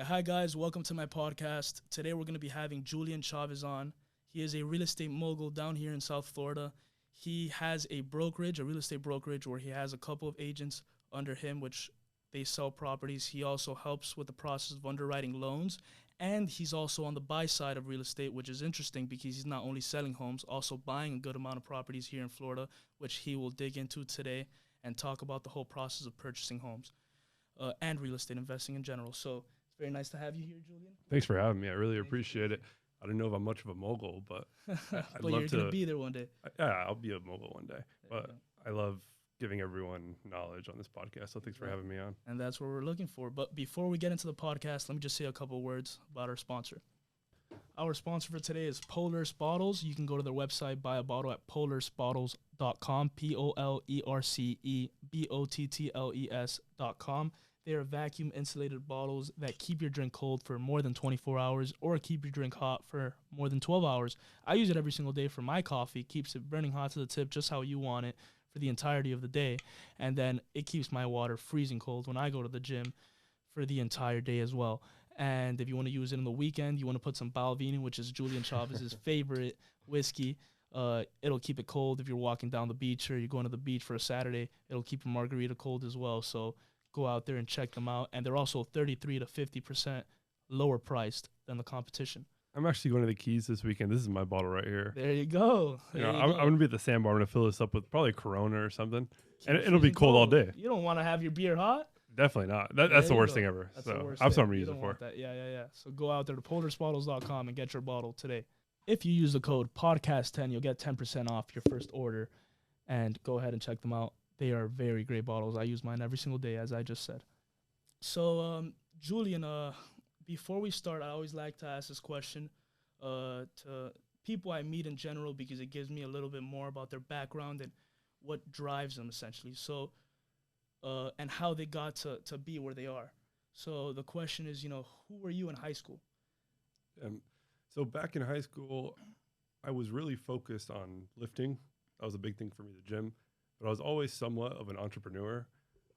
Hi, guys. Welcome to my podcast. Today, we're going to be having Julian Chavez on. He is a real estate mogul down here in South Florida. He has a brokerage, a real estate brokerage, where he has a couple of agents under him, which they sell properties. He also helps with the process of underwriting loans. And he's also on the buy side of real estate, which is interesting because he's not only selling homes, also buying a good amount of properties here in Florida, which he will dig into today and talk about the whole process of purchasing homes and real estate investing in general. So it's very nice to have you here, Julian. Thanks for having me. I really appreciate it. I don't know if I'm much of a mogul, but I'd But love you're to. going to be there one day. Yeah, I'll be a mogul one day. There you But go. I love giving everyone knowledge on this podcast. So thanks for having me on. And that's what we're looking for. But before we get into the podcast, let me just say a couple words about our sponsor. Our sponsor for today is Polar's Bottles. You can go to their website, buy a bottle at polarsbottles.com, POLERCEBOTTLES.com. They are vacuum insulated bottles that keep your drink cold for more than 24 hours or keep your drink hot for more than 12 hours. I use it every single day for my coffee. Keeps it burning hot to the tip just how you want it for the entirety of the day. And then it keeps my water freezing cold when I go to the gym for the entire day as well. And if you want to use it on the weekend, you want to put some Balvenie, which is Julian Chavez's favorite whiskey. It'll keep it cold if you're walking down the beach or you're going to the beach for a Saturday. It'll keep a margarita cold as well. So go out there and check them out. And they're also 33 to 50% lower priced than the competition. I'm actually going to the Keys this weekend. This is my bottle right here. There you go. I'm going to be at the sandbar. I'm going to fill this up with probably Corona or something. And it'll be cold all day. You don't want to have your beer hot? Definitely not. That's the worst thing ever. That's so the worst I have thing. something to You use it don't for. want that. Yeah. So go out there to polarsbottles.com and get your bottle today. If you use the code podcast10, you'll get 10% off your first order. And go ahead and check them out. They are very great bottles. I use mine every single day, as I just said. So, Julian, before we start, I always like to ask this question to people I meet in general because it gives me a little bit more about their background and what drives them, essentially. So, and how they got to be where they are. So the question is, who were you in high school? So back in high school, I was really focused on lifting. That was a big thing for me, the gym. But I was always somewhat of an entrepreneur.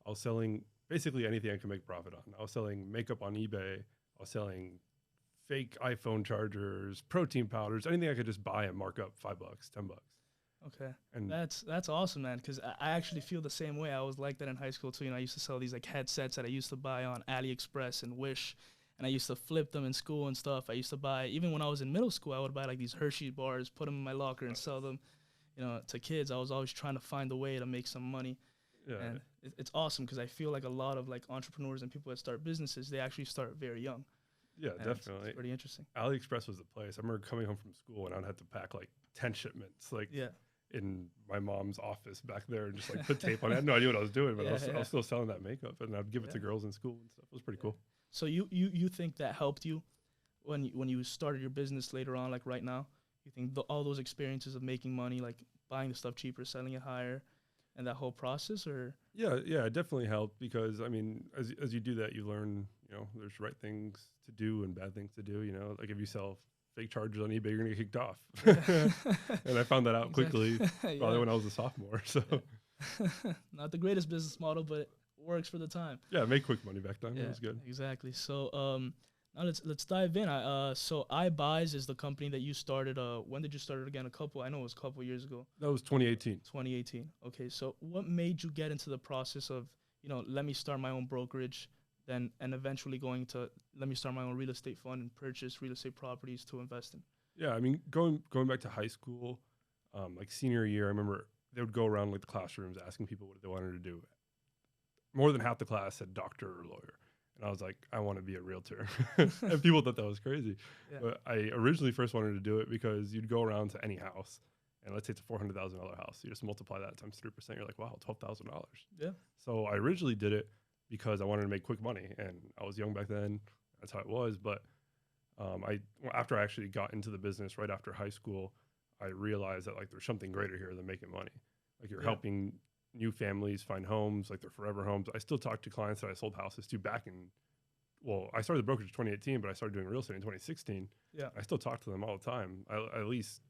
I was selling basically anything I could make profit on. I was selling makeup on eBay. I was selling fake iPhone chargers, protein powders, anything I could just buy and mark up $5, $10. Okay, and that's awesome, man. Because I actually feel the same way. I was like that in high school too. I used to sell these like headsets that I used to buy on AliExpress and Wish, and I used to flip them in school and stuff. I used to buy, even when I was in middle school, I would buy like these Hershey bars, put them in my locker, and sell them, to kids. I was always trying to find a way to make some money. Yeah. And it's awesome because I feel like a lot of like entrepreneurs and people that start businesses, they actually start very young. Yeah, And definitely. It's pretty interesting. AliExpress was the place. I remember coming home from school and I'd have to pack like 10 shipments, in my mom's office back there and just like put tape on it. I had no idea what I was doing, but I was still selling that makeup and I'd give it to girls in school and stuff. It was pretty cool. So you think that helped you when you started your business later on, like right now? You think all those experiences of making money, like buying the stuff cheaper, selling it higher, and that whole process, or? Yeah, it definitely helped because, I mean, as you do that, you learn, there's right things to do and bad things to do, like if you sell fake chargers on eBay, you're going to get kicked off. And I found that out quickly, probably when I was a sophomore. So not the greatest business model, but it works for the time. Yeah, make quick money back then. It was good. Exactly. So now let's dive in. So iBuys is the company that you started. When did you start it again? I know it was a couple years ago. That was 2018. 2018. Okay. So what made you get into the process of, let me start my own brokerage, and eventually going to let me start my own real estate fund and purchase real estate properties to invest in? Yeah, I mean, going back to high school, like senior year, I remember they would go around like the classrooms asking people what they wanted to do. More than half the class said doctor or lawyer. And I was like, I want to be a realtor. And people thought that was crazy. Yeah. But I originally first wanted to do it because you'd go around to any house, and let's say it's a $400,000 house. You just multiply that times 3%. You're like, wow, $12,000. Yeah. So I originally did it because I wanted to make quick money, and I was young back then. That's how it was. But after I actually got into the business right after high school, I realized that like there's something greater here than making money. Like you're helping new families find homes, like their forever homes. I still talk to clients that I sold houses to back in, I started the brokerage in 2018, but I started doing real estate in 2016. Yeah. I still talk to them all the time. At least,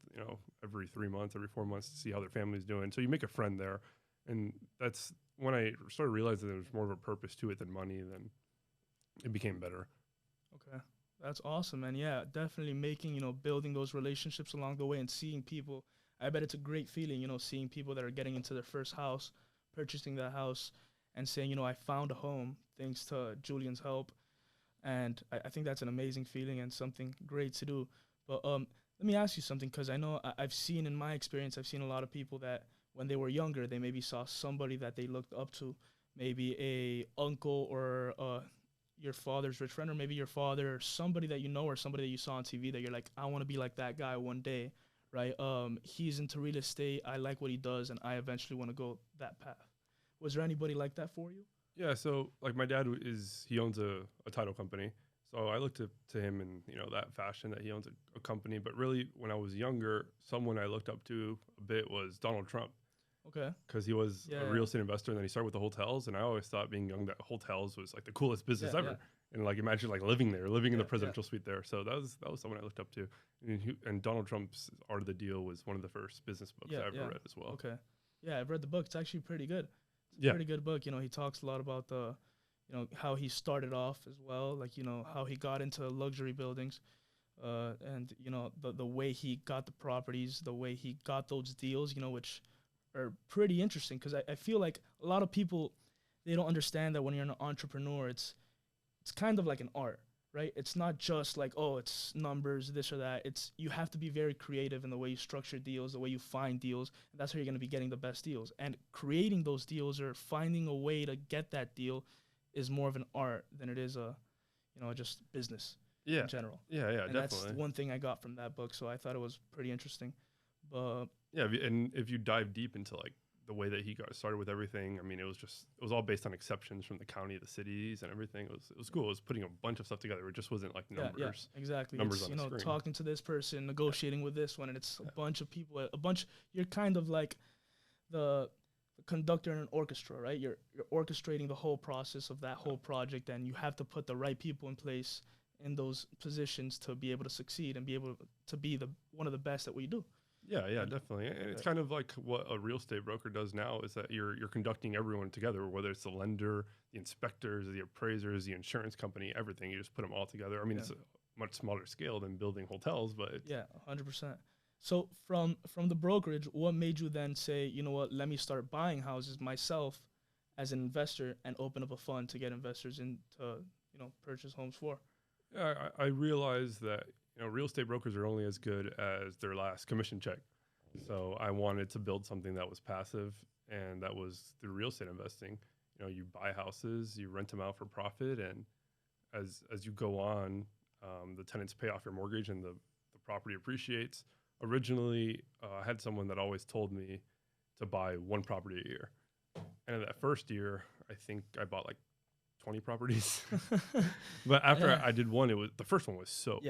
every 3 months, every 4 months to see how their family's doing. So you make a friend there. And that's when I started realizing there was more of a purpose to it than money, then it became better. Okay. That's awesome, man. Yeah, definitely making, building those relationships along the way and seeing people. I bet it's a great feeling, seeing people that are getting into their first house, purchasing that house, and saying, I found a home thanks to Julian's help. And I think that's an amazing feeling and something great to do. But let me ask you something, because I know I've seen in my experience, I've seen a lot of people that when they were younger, they maybe saw somebody that they looked up to, maybe a uncle or your father's rich friend, or maybe your father, or somebody that you know, or somebody that you saw on TV that you're like, I want to be like that guy one day, right? He's into real estate. I like what he does, and I eventually want to go that path. Was there anybody like that for you? Yeah, so like my dad he owns a title company. So I looked up to him in, that fashion that he owns a company. But really, when I was younger, someone I looked up to a bit was Donald Trump Okay. because he was Yeah. a real estate investor, and then he started with the hotels. And I always thought being young that hotels was like the coolest business Yeah, ever. yeah. And like imagine like living there, living in the Yeah, presidential suite there. So that was someone I looked up to. And Donald Trump's Art of the Deal was one of the first business books I ever read as well. Okay. Yeah, I've read the book. It's actually pretty good. It's a Yeah. pretty good book. He talks a lot about the, how he started off as well, like, how he got into luxury buildings, and, the way he got the properties, the way he got those deals, which are pretty interesting, because I feel like a lot of people, they don't understand that when you're an entrepreneur, it's kind of like an art, right? It's not just like, oh, it's numbers, this or that. It's, you have to be very creative in the way you structure deals, the way you find deals, and that's how you're going to be getting the best deals. And creating those deals or finding a way to get that deal is more of an art than it is just business in general. Yeah, And definitely. that's one thing I got from that book, so I thought it was pretty interesting. But yeah, and if you dive deep into like the way that he got started with everything, I mean, it was all based on exceptions from the county, the cities, and everything. It was cool. It was putting a bunch of stuff together. It just wasn't like numbers. Yeah, exactly. Numbers it's, on a screen. talking to this person, negotiating with this one, and it's a bunch of people. You're kind of like the conductor in an orchestra, right? You're orchestrating the whole process of that whole project, and you have to put the right people in place in those positions to be able to succeed and be able to be one of the best at what you do. Yeah, definitely. And it's kind of like what a real estate broker does now is that you're conducting everyone together, whether it's the lender, the inspectors, the appraisers, the insurance company, everything. You just put them all together. I mean, it's a much smaller scale than building hotels, but 100%. So from the brokerage, what made you then say, you know what, let me start buying houses myself as an investor and open up a fund to get investors in to, purchase homes for? Yeah, I realized that real estate brokers are only as good as their last commission check. So I wanted to build something that was passive, and that was through real estate investing. You buy houses, you rent them out for profit, and as you go on, the tenants pay off your mortgage, and the property appreciates. Originally, I had someone that always told me to buy one property a year, and in that first year, I think I bought like 20 properties. But after I did one, the first one was so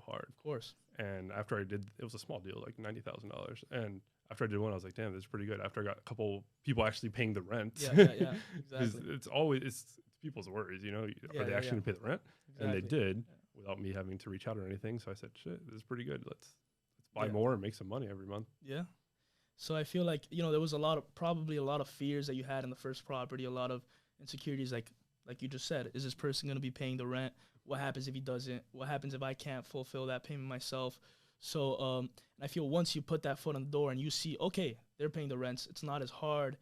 hard. Of course. And after I did, it was a small deal, like $90,000. And after I did one, I was like, damn, this is pretty good. After I got a couple people actually paying the rent. Yeah, exactly. it's people's worries, are they actually going to pay the rent? Exactly. And they did without me having to reach out or anything. So I said, shit, this is pretty good. Let's buy more and make some money every month. Yeah. So I feel like, there was probably a lot of fears that you had in the first property, a lot of insecurities, like you just said. Is this person going to be paying the rent? What happens if he doesn't? What happens if I can't fulfill that payment myself? So and I feel once you put that foot on the door and you see, okay, they're paying the rents, it's not as hard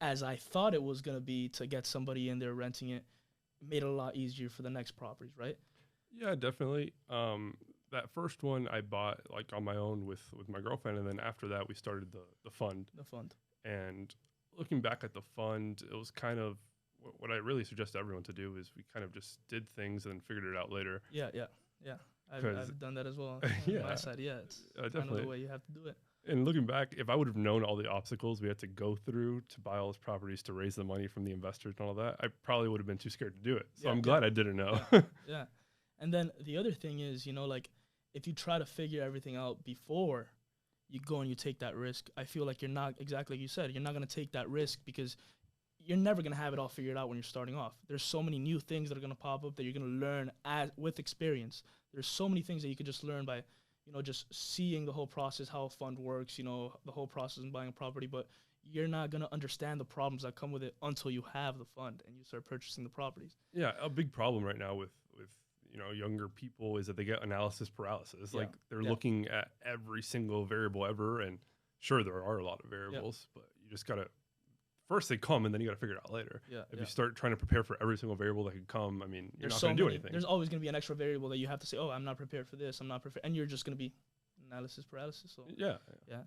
as I thought it was going to be to get somebody in there renting it. It made it a lot easier for the next properties, right? Yeah, definitely. That first one I bought like on my own with my girlfriend, and then after that we started the fund. The fund. And looking back at the fund, it was kind of what I really suggest everyone to do is we kind of just did things and then figured it out later. Yeah. I've done that as well. On my side, it's kind of the way you have to do it. And looking back, if I would have known all the obstacles we had to go through to buy all those properties, to raise the money from the investors and all that, I probably would have been too scared to do it. So I'm glad I didn't know. Yeah. And then the other thing is, like if you try to figure everything out before you go and you take that risk, I feel like you're not, exactly like you said, you're not going to take that risk because you're never going to have it all figured out when you're starting off. There's so many new things that are going to pop up that you're going to learn with experience. There's so many things that you could just learn by, just seeing the whole process, how a fund works, the whole process in buying a property. But you're not going to understand the problems that come with it until you have the fund and you start purchasing the properties. Yeah, a big problem right now with younger people is that they get analysis paralysis. Yeah. Like they're Yeah. looking at every single variable ever, and sure there are a lot of variables, but you just gotta first they come and then you gotta figure it out later. Yeah. If you start trying to prepare for every single variable that could come, I mean, you're There's not so gonna do many. anything. There's always going to be an extra variable that you have to say, oh, I'm not prepared for this. I'm not prepared, and you're just going to be analysis paralysis. So Yeah. yeah.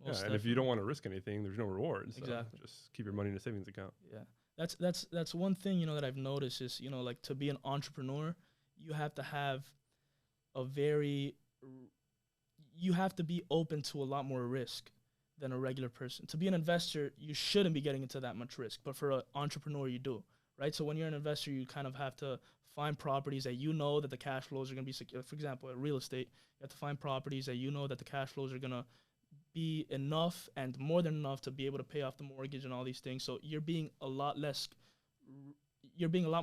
Yeah, and if you don't want to risk anything, there's no rewards. So Exactly. just keep your money in a savings account. Yeah, that's one thing that I've noticed is like to be an entrepreneur, you have to have you have to be open to a lot more risk than a regular person. To be an investor, you shouldn't be getting into that much risk, but for an entrepreneur, you do, right? So when you're an investor, you kind of have to find properties that that the cash flows are going to be secure. For example, at real estate, you have to find properties that that the cash flows are going to be enough and more than enough to be able to pay off the mortgage and all these things. So you're being a lot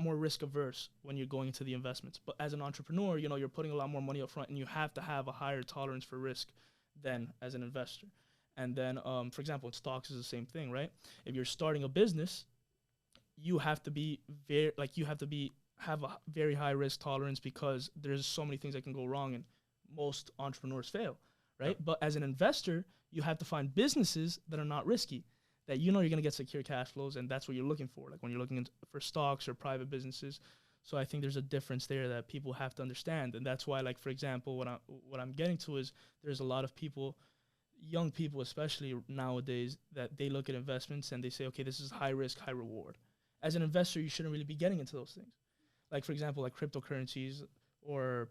more risk averse when you're going into the investments. But as an entrepreneur, you're putting a lot more money up front and you have to have a higher tolerance for risk than as an investor. And then, for example, in stocks is the same thing, right? If you're starting a business, you have to be have a very high risk tolerance because there's so many things that can go wrong and most entrepreneurs fail. Right. Yep. But as an investor, you have to find businesses that are not risky, that you're going to get secure cash flows. And that's what you're looking for. Like when you're looking for stocks or private businesses. So I think there's a difference there that people have to understand. And that's why, like, for example, what I'm getting to is there's a lot of people, young people, especially nowadays, that they look at investments and they say, okay, this is high risk, high reward. As an investor, you shouldn't really be getting into those things. Like, for example, like cryptocurrencies or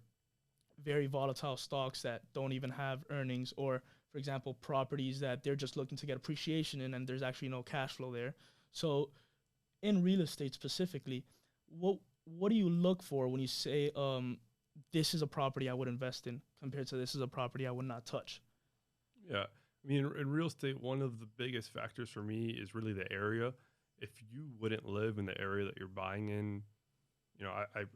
very volatile stocks that don't even have earnings, or for example properties that they're just looking to get appreciation in and there's actually no cash flow there. So in real estate specifically, what do you look for when you say this is a property I would invest in compared to this is a property I would not touch? Yeah, I mean, in real estate, one of the biggest factors for me is really the area. If you wouldn't live in the area that you're buying in,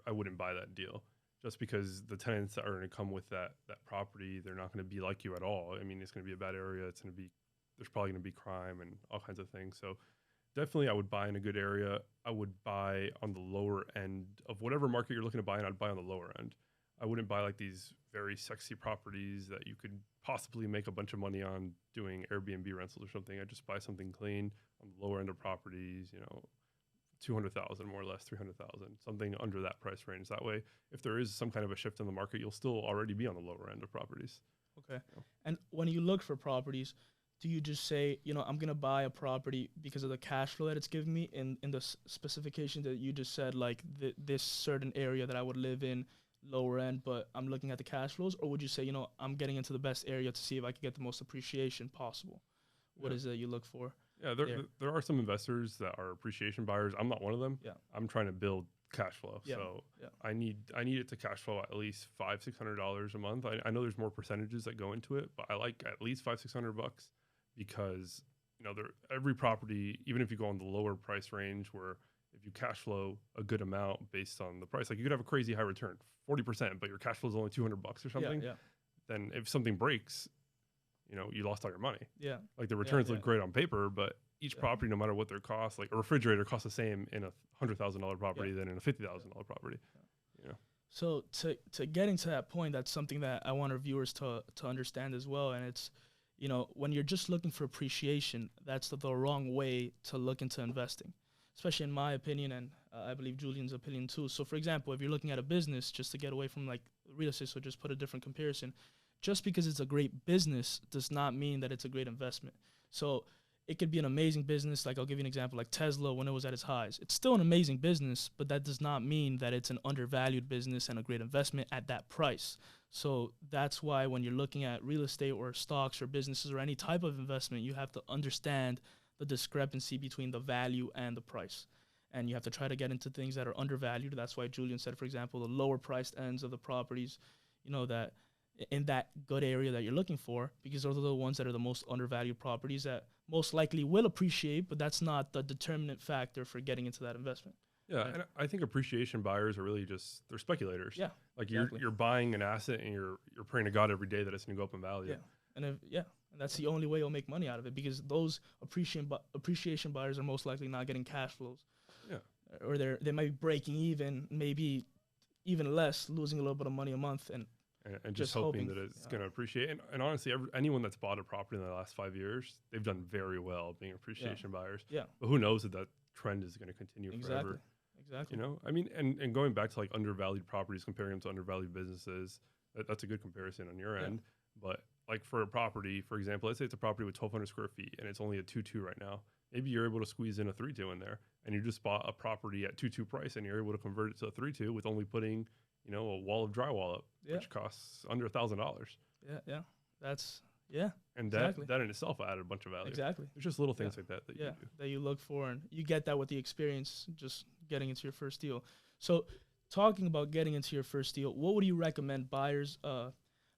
I wouldn't buy that deal. Just because the tenants that are going to come with that property, they're not going to be like you at all. I mean, it's going to be a bad area. There's probably going to be crime and all kinds of things. So definitely I would buy in a good area. I would buy on the lower end of whatever market you're looking to buy in. I'd buy on the lower end. I wouldn't buy like these very sexy properties that you could possibly make a bunch of money on doing Airbnb rentals or something. I'd just buy something clean on the lower end of properties, 200,000 more or less, 300,000, something under that price range. That way, if there is some kind of a shift in the market, you'll still already be on the lower end of properties. Okay. And when you look for properties, do you just say, I'm going to buy a property because of the cash flow that it's giving me in the specification that you just said, like this certain area that I would live in, lower end, but I'm looking at the cash flows? Or would you say, I'm getting into the best area to see if I can get the most appreciation possible? What is it you look for? Yeah, there are some investors that are appreciation buyers. I'm not one of them. Yeah. I'm trying to build cash flow. Yeah. So yeah. I need it to cash flow at least $500-600 a month. I know there's more percentages that go into it, but I like at least $500-600 because every property, even if you go on the lower price range, where if you cash flow a good amount based on the price, like you could have a crazy high return, 40%, but your cash flow is only $200 or something. Yeah. Then if something breaks, you lost all your money. Yeah. Like the returns look great on paper, but each property, no matter what their cost, like a refrigerator costs the same in a $100,000 property than in a $50,000 property. So to getting to that point, that's something that I want our viewers to understand as well. And it's, when you're just looking for appreciation, that's the wrong way to look into investing, especially in my opinion, and I believe Julian's opinion too. So for example, if you're looking at a business, just to get away from like real estate, so just put a different comparison, just because it's a great business does not mean that it's a great investment. So it could be an amazing business. Like I'll give you an example, like Tesla when it was at its highs. It's still an amazing business, but that does not mean that it's an undervalued business and a great investment at that price. So that's why when you're looking at real estate or stocks or businesses or any type of investment, you have to understand the discrepancy between the value and the price. And you have to try to get into things that are undervalued. That's why Julian said, for example, the lower priced ends of the properties, that in that good area that you're looking for, because those are the ones that are the most undervalued properties that most likely will appreciate, but that's not the determinant factor for getting into that investment. Yeah, right? And I think appreciation buyers are really they're speculators. Yeah, like exactly. you're buying an asset and you're praying to God every day that it's going to go up in value. Yeah, and that's the only way you'll make money out of it, because those appreciation buyers are most likely not getting cash flows. Yeah, or they might be breaking even maybe even less, losing a little bit of money a month, and just just hoping hoping. that it's Yeah. going to appreciate. And honestly, anyone that's bought a property in the last 5 years, they've done very well being appreciation buyers. Yeah. But who knows if that trend is going to continue Exactly. forever? Exactly. You know, I mean, and going back to like undervalued properties, comparing them to undervalued businesses, that's a good comparison on your Yeah. end. But like for a property, for example, let's say it's a property with 1,200 square feet and it's only a 2.2 right now. Maybe you're able to squeeze in a 3.2 in there, and you just bought a property at 2.2 price, and you're able to convert it to a 3.2 with only putting, you know, a wall of drywall up, Yeah. which costs under $1,000. Yeah. Yeah. That's yeah. And Exactly. that in itself added a bunch of value. Exactly. There's just little things Yeah. like that that Yeah, you do. that you look for, and you get that with the experience, just getting into your first deal. So, talking about getting into your first deal, what would you recommend buyers,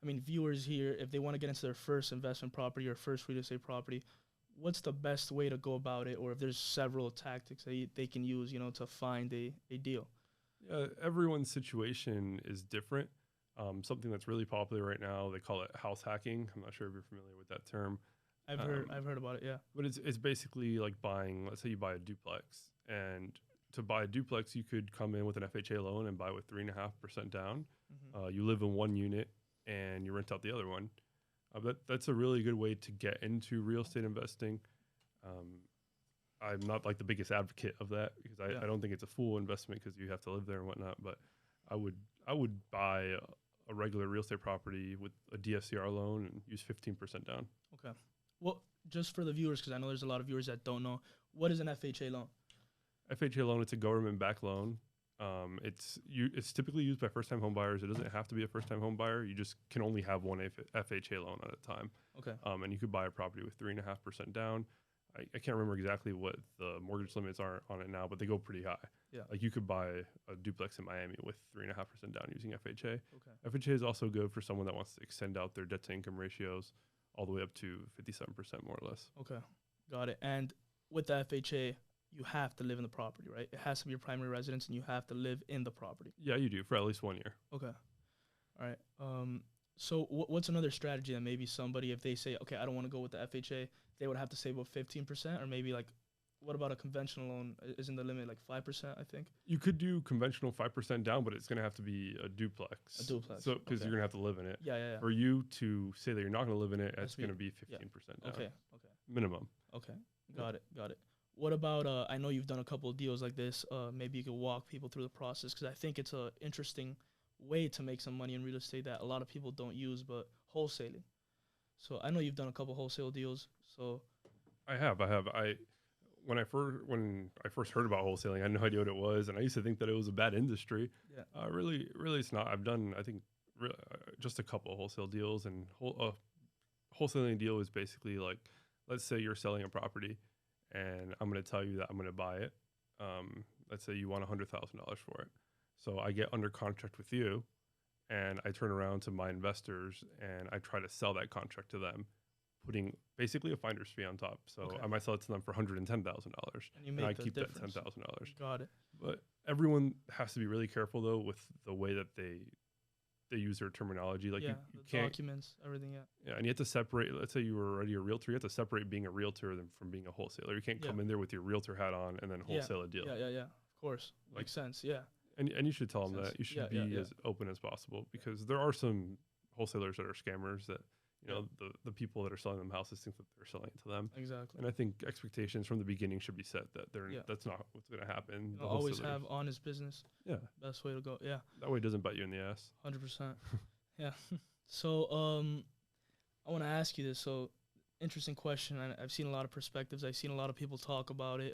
viewers here, if they want to get into their first investment property or first real estate property? What's the best way to go about it, or if there's several tactics that they can use, to find a deal? Yeah, everyone's situation is different. Something that's really popular right now, they call it house hacking. I'm not sure if you're familiar with that term. I've heard about it. Yeah. But it's basically like buying, let's say you buy a duplex, and to buy a duplex, you could come in with an FHA loan and buy with 3.5% down. Mm-hmm. You live in one unit and you rent out the other one. That's a really good way to get into real estate investing. I'm not like the biggest advocate of that because I don't think it's a full investment because you have to live there and whatnot. But I would buy a regular real estate property with a DSCR loan and use 15% down. Okay. Well, just for the viewers, because I know there's a lot of viewers that don't know, what is an FHA loan? FHA loan, it's a government-backed loan. It's typically used by first-time home buyers. It doesn't have to be a first-time home buyer. You just can only have one FHA loan at a time. Okay. And you could buy a property with 3.5% down. I can't remember exactly what the mortgage limits are on it now, but they go pretty high. Yeah. Like you could buy a duplex in Miami with 3.5% down using FHA. Okay. FHA is also good for someone that wants to extend out their debt-to-income ratios all the way up to 57% more or less. Okay. Got it. And with the FHA, you have to live in the property, right? It has to be your primary residence, and you have to live in the property. Yeah, you do, for at least 1 year. Okay. All right. So what's another strategy that maybe somebody, if they say, okay, I don't want to go with the FHA, they would have to save about 15%, or maybe like, what about a conventional loan? Isn't the limit like 5%, I think? You could do conventional 5% down, but it's going to have to be a duplex. A duplex. So, because you're going to have to live in it. Yeah. For you to say that you're not going to live in it, Has it's to be- going to be 15% down. Okay. Minimum. Okay. Got it. What about, I know you've done a couple of deals like this. Maybe you could walk people through the process, because I think it's a interesting way to make some money in real estate that a lot of people don't use, but wholesaling. So I know you've done a couple wholesale deals. So I have. When I first heard about wholesaling, I had no idea what it was, and I used to think that it was a bad industry. yeah. Really, it's not. I've done, I think, just a couple of wholesale deals, and wholesaling deal is basically like, let's say you're selling a property, and I'm going to tell you that I'm going to buy it. Let's say you want $100,000 for it, so I get under contract with you, and I turn around to my investors and I try to sell that contract to them, putting basically a finder's fee on top. So Okay. I might sell it to them for $110,000, And you make and I the keep difference. that $10,000. Got it. But everyone has to be really careful though with the way that they use their terminology. Like yeah, you the can't, documents, everything. Yeah. yeah, and you have to separate. Let's say you were already a realtor, you have to separate being a realtor from being a wholesaler. You can't come in there with your realtor hat on and then wholesale a deal. Yeah. Of course, Like- makes sense. Yeah. And you should tell them Makes that sense. you should Yeah, be yeah. as open as possible, because there are some wholesalers that are scammers that, you know, the people that are selling them houses think that they're selling it to them. Exactly. And I think expectations from the beginning should be set that Yeah. that's not what's going to happen. You The know, always wholesalers- have honest business. yeah, Best way to go. Yeah. that way it doesn't bite you in the ass. 100%. Yeah. So, I want to ask you this. So, interesting question. I've seen a lot of perspectives. I've seen a lot of people talk about it.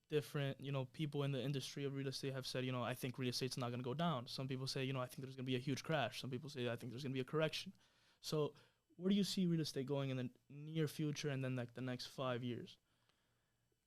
Different, people in the industry of real estate have said, I think real estate's not going to go down. Some people say, I think there's going to be a huge crash. Some people say, I think there's going to be a correction. So, where do you see real estate going in the near future and then like the next 5 years?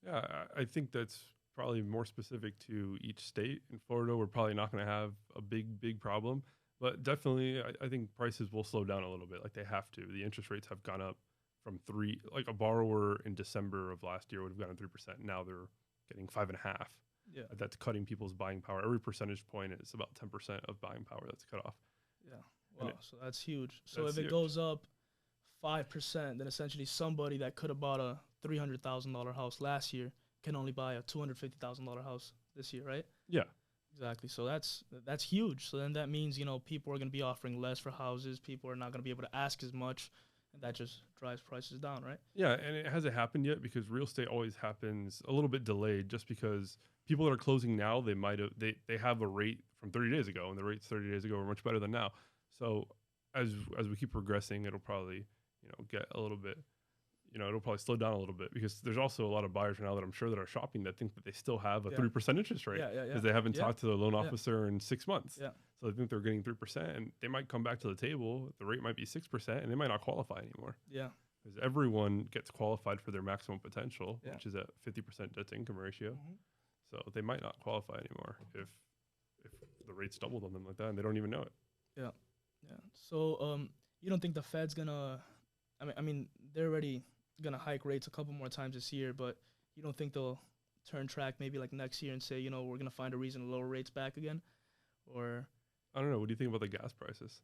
Yeah, I think that's probably more specific to each state. In Florida, we're probably not going to have a big problem, but definitely I think prices will slow down a little bit. Like they have to. The interest rates have gone up from 3. Like a borrower in December of last year would have gotten 3%. Now they're getting 5.5. Yeah. That's cutting people's buying power. Every percentage point is about 10% of buying power that's cut off. Yeah. And Wow. So that's huge. So that's if it huge. goes up 5%, then essentially somebody that could have bought a $300,000 house last year can only buy a $250,000 house this year, right? Yeah. Exactly. So that's huge. So then that means, people are going to be offering less for houses. People are not going to be able to ask as much, and that just drives prices down, right? Yeah, and it hasn't happened yet because real estate always happens a little bit delayed. Just because people that are closing now, they have a rate from 30 days ago, and the rates 30 days ago were much better than now. So as we keep progressing, it'll probably get a little bit, it'll probably slow down a little bit because there's also a lot of buyers now that I'm sure that are shopping that think that they still have a 3% interest rate because they haven't talked to their loan officer in 6 months. Yeah. So they think they're getting 3%, and they might come back to the table. The rate might be 6%, and they might not qualify anymore. Yeah. Because everyone gets qualified for their maximum potential, which is at 50% debt to income ratio. Mm-hmm. So they might not qualify anymore if the rates doubled on them like that, and they don't even know it. Yeah. Yeah. So you don't think the Fed's gonna? I mean, they're already gonna hike rates a couple more times this year, but you don't think they'll turn track maybe like next year and say, we're gonna find a reason to lower rates back again, or? I don't know. What do you think about the gas prices?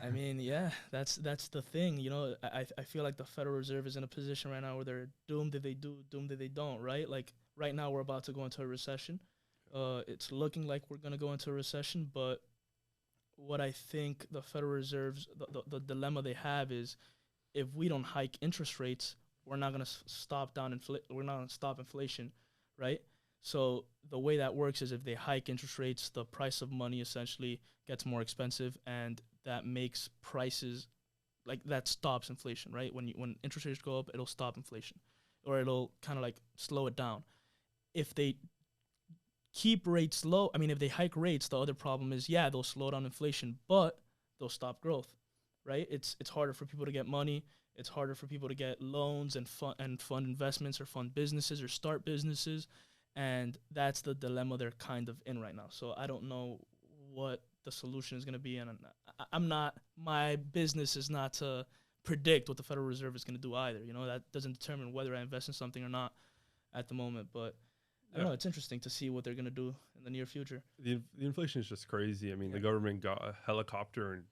I mean, yeah, that's the thing. I feel like the Federal Reserve is in a position right now where they're doomed if they do, doomed if they don't, right? Like right now we're about to go into a recession. It's looking like we're going to go into a recession, but what I think the Federal Reserve's, the dilemma they have is if we don't hike interest rates, we're not going to we're not going to stop inflation, right? So the way that works is if they hike interest rates, the price of money essentially gets more expensive, and that makes prices like that stops inflation, right? When interest rates go up, it'll stop inflation, or it'll kind of like slow it down. If they keep rates low, if they hike rates, the other problem is they'll slow down inflation, but they'll stop growth, right? It's harder for people to get money. It's harder for people to get loans and fund investments or fund businesses or start businesses. And that's the dilemma they're kind of in right now. So I don't know what the solution is going to be. And my business is not to predict what the Federal Reserve is going to do either. That doesn't determine whether I invest in something or not at the moment. But I don't know, it's interesting to see what they're going to do in the near future. The inflation is just crazy. The government got a helicopter and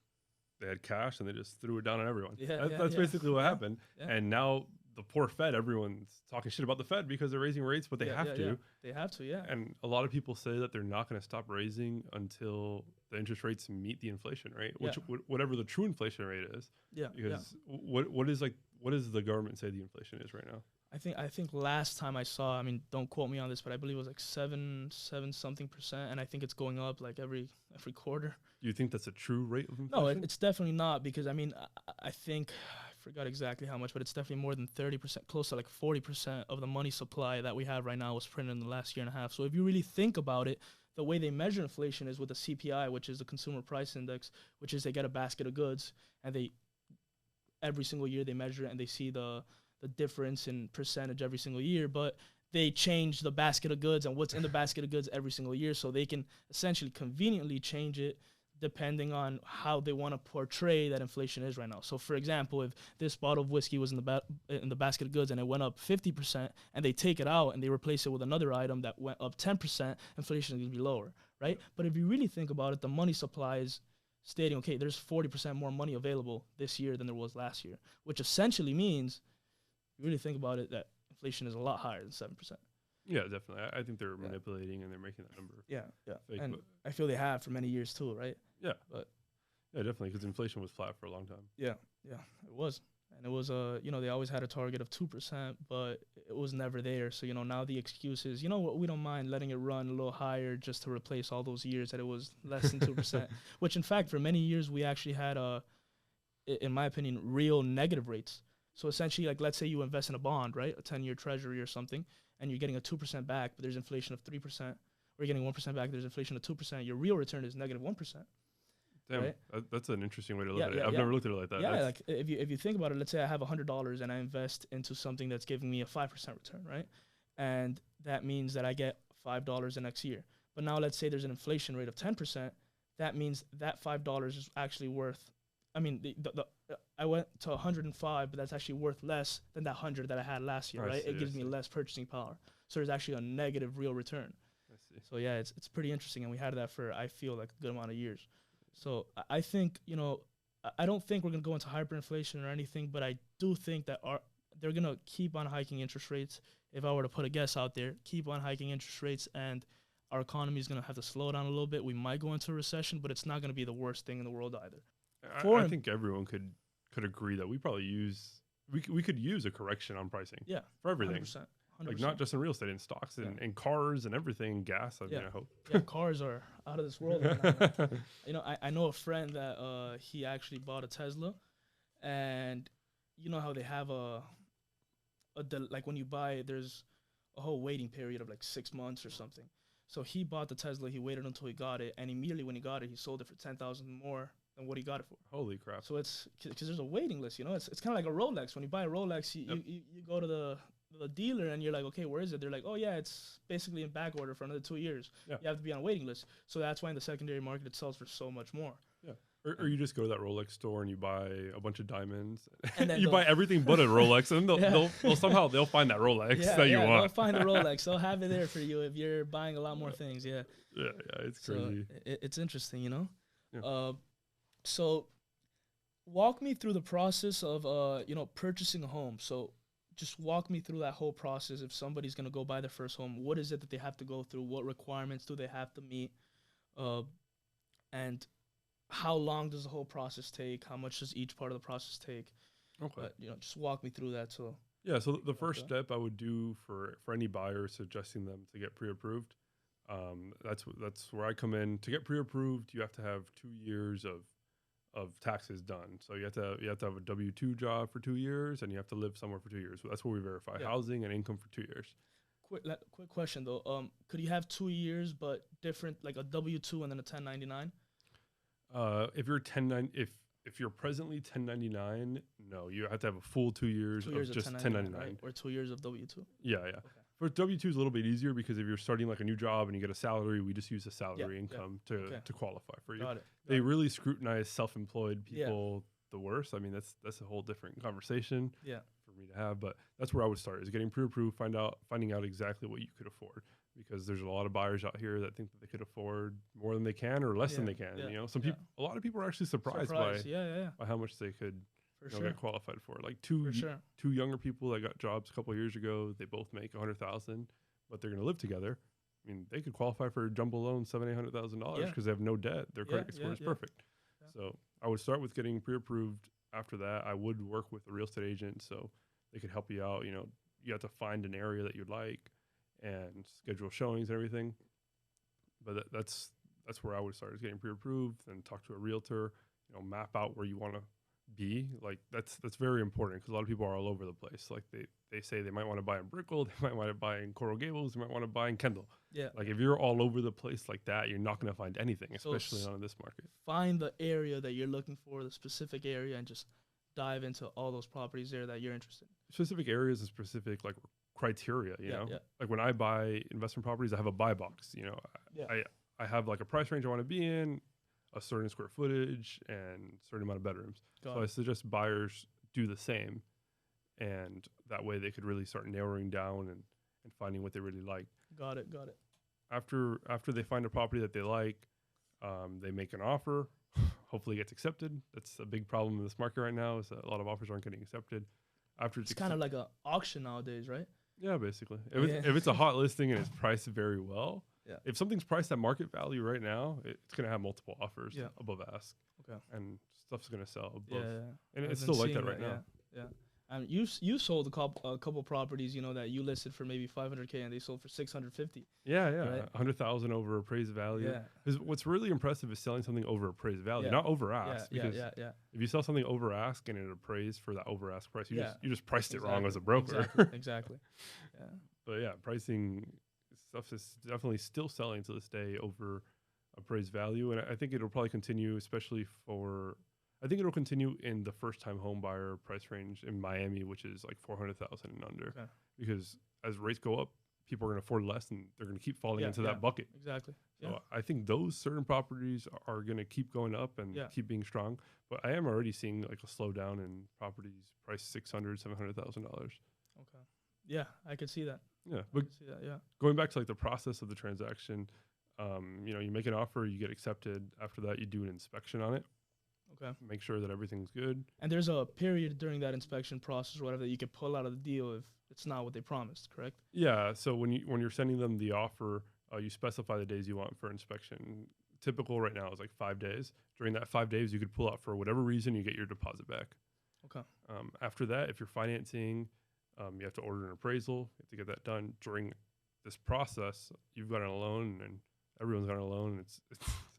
they had cash and they just threw it down on everyone. That's basically what happened. Yeah. And now the poor Fed, everyone's talking shit about the Fed because they're raising rates, but they have to. Yeah. They have to, yeah. And a lot of people say that they're not going to stop raising until the interest rates meet the inflation rate, which whatever the true inflation rate is. Yeah. Because what does the government say the inflation is right now? I think last time I saw, don't quote me on this, but I believe it was like 7 something percent, and I think it's going up like every quarter. Do you think that's a true rate of inflation? No, it's definitely not, because I think I forgot exactly how much, but it's definitely more than 30%, close to like 40% of the money supply that we have right now was printed in the last year and a half. So if you really think about it, the way they measure inflation is with the CPI, which is the Consumer Price Index, which is they get a basket of goods, and every single year they measure it and they see the difference in percentage every single year, but they change the basket of goods and what's in the basket of goods every single year, so they can essentially conveniently change it depending on how they want to portray that inflation is right now. So for example, if this bottle of whiskey was in the basket of goods and it went up 50%, and they take it out and they replace it with another item that went up 10%, inflation is going to be lower, right? But if you really think about it, the money supply is stating, okay, there's 40% more money available this year than there was last year, which essentially means, you really think about it, that inflation is a lot higher than 7%. Yeah, definitely. I think they're manipulating and they're making that number. Yeah. Fake, and I feel they have for many years too, right? Yeah. But yeah, definitely, because inflation was flat for a long time. Yeah, it was. And it was, they always had a target of 2%, but it was never there. So, now the excuse is, we don't mind letting it run a little higher just to replace all those years that it was less than 2%, which in fact, for many years, we actually had, in my opinion, real negative rates. So essentially, like, let's say you invest in a bond, right, a 10-year treasury or something, and you're getting a 2% back, but there's inflation of 3%, or you're getting 1% back, there's inflation of 2%, your real return is negative 1%. Damn, right? That's an interesting way to look at it. I've never looked at it like that. Yeah, like if you think about it, let's say I have $100 and I invest into something that's giving me a 5% return, right? And that means that I get $5 the next year. But now let's say there's an inflation rate of 10%. That means that $5 is actually worth, I went to 105, but that's actually worth less than that 100 that I had last year, right? It gives me less purchasing power. So there's actually a negative real return. I see. So yeah, it's pretty interesting, and we had that for, I feel like, a good amount of years. So I think, I don't think we're going to go into hyperinflation or anything, but I do think that they're going to keep on hiking interest rates. If I were to put a guess out there, keep on hiking interest rates, and our economy is going to have to slow down a little bit. We might go into a recession, but it's not going to be the worst thing in the world either. I think everyone could agree that we probably we could use a correction on pricing. Yeah, for everything. 100%. Like not just in real estate, in stocks and cars and everything, gas. I mean, I hope. Yeah, cars are out of this world right now. You know, I know a friend that he actually bought a Tesla, and you know how they have like when you buy it, there's a whole waiting period of like 6 months or something. So he bought the Tesla, he waited until he got it, and immediately when he got it, he sold it for $10,000 more than what he got it for. Holy crap! So it's because there's a waiting list. You know, it's kind of like a Rolex. When you buy a Rolex, you go to the dealer and you're like, okay, where is it? They're like, oh yeah, it's basically in back order for another 2 years. Yeah. You have to be on a waiting list. So that's why in the secondary market it sells for so much more. Yeah. Or you just go to that Rolex store and you buy a bunch of diamonds. And then you buy everything but a Rolex, and they'll somehow find that Rolex that you want. They'll find the Rolex. They'll have it there for you if you're buying a lot more things. Yeah. Yeah, it's crazy. So it's interesting, you know. Yeah. So walk me through the process of purchasing a home. So just walk me through that whole process. If somebody's gonna go buy their first home, what is it that they have to go through? What requirements do they have to meet? And how long does the whole process take? How much does each part of the process take? Okay. But, just walk me through that. So yeah, so the first step I would do for any buyer suggesting them to get pre-approved. That's where I come in. To get pre-approved, you have to have 2 years of taxes done. So you have to have a W-2 job for 2 years, and you have to live somewhere for 2 years. So that's where we verify housing and income for 2 years. Quick question though. Could you have 2 years but different, like a W-2 and then a 1099? If you're presently 1099, no, you have to have a full 2 years of just 1099, right? Or 2 years of W-2. Yeah. Okay. For W-2 is a little bit easier because if you're starting like a new job and you get a salary, we just use the salary income to qualify for you. They really scrutinize self-employed people the worst. I mean, that's a whole different conversation for me to have, but that's where I would start, is getting pre-approved, finding out exactly what you could afford, because there's a lot of buyers out here that think that they could afford more than they can or less than they can. You know, a lot of people are actually surprised. By how much they could get qualified for. Like two younger people that got jobs a couple of years ago, they both make $100,000, but they're going to live together. I mean, they could qualify for a jumbo loan, $700,000 because they have no debt. Their credit score is perfect. So I would start with getting pre-approved. After that, I would work with a real estate agent so they could help you out. You know, you have to find an area that you'd like and schedule showings and everything. But that's where I would start, is getting pre-approved, and talk to a realtor, map out where you want to be. Like that's very important, because a lot of people are all over the place. Like they say they might want to buy in Brickell, they might want to buy in Coral Gables, they might want to buy in Kendall. Yeah. Like if you're all over the place like that, you're not going to find anything, especially not in this market. Find the area that you're looking for, the specific area, and just dive into all those properties there that you're interested in. Specific areas and specific like criteria, you know. Like when I buy investment properties, I have a buy box. I have like a price range I want to be in, a certain square footage, and a certain amount of bedrooms. So I suggest buyers do the same, and that way they could really start narrowing down and finding what they really like. Got it. After they find a property that they like, they make an offer. Hopefully it gets accepted. That's a big problem in this market right now, is that a lot of offers aren't getting accepted. After it's kind of like an auction nowadays, right? Yeah, basically. If it's a hot listing and it's priced very well, if something's priced at market value right now, it's going to have multiple offers above ask. Okay. And stuff's going to sell above. And it's still like that right now. Yeah. You sold a couple properties, that you listed for maybe $500K and they sold for $650. Yeah. Right? $100,000 over appraised value. Yeah. Because what's really impressive is selling something over appraised value, not over ask. Because if you sell something over ask and it appraised for that over ask price, you just priced it wrong as a broker. Exactly. Yeah. But pricing stuff is definitely still selling to this day over appraised value, and I think it'll probably continue, it'll continue in the first-time home buyer price range in Miami, which is like $400,000 and under. Okay. Because as rates go up, people are going to afford less, and they're going to keep falling into that bucket. Exactly. So I think those certain properties are going to keep going up and keep being strong. But I am already seeing like a slowdown in properties priced $600,000, $700,000. Okay. Yeah, I could see that. Yeah, but going back to like the process of the transaction, you make an offer, you get accepted. After that, you do an inspection on it. Okay. Make sure that everything's good. And there's a period during that inspection process or whatever that you can pull out of the deal if it's not what they promised, correct? Yeah. So when you're sending them the offer, You specify the days you want for inspection. Typical right now is like 5 days. During that 5 days, you could pull out for whatever reason, you get your deposit back. Okay. After that, if you're financing, you have to order an appraisal. You have to get that done. During this process, you've got a loan, and everyone's got a loan.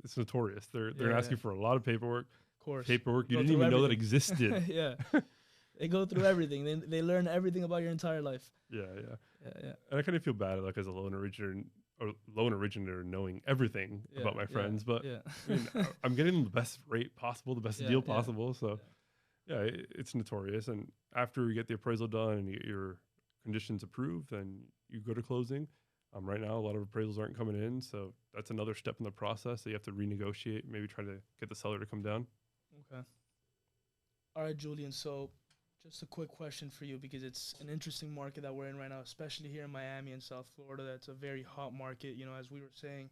It's notorious. They're asking for a lot of paperwork. Of course. Paperwork you didn't even know that existed. Yeah. They go through everything. They learn everything about your entire life. Yeah. Yeah. And I kind of feel bad, like as a loan originator, knowing everything about my friends. But I mean, I'm getting them the best rate possible, the best deal possible. So it's notorious. And after you get the appraisal done and you get your conditions approved, then you go to closing. Right now, a lot of appraisals aren't coming in, so that's another step in the process that you have to renegotiate. Maybe try to get the seller to come down. Okay. All right, Julian. So, just a quick question for you, because it's an interesting market that we're in right now, especially here in Miami and South Florida. That's a very hot market. You know, as we were saying,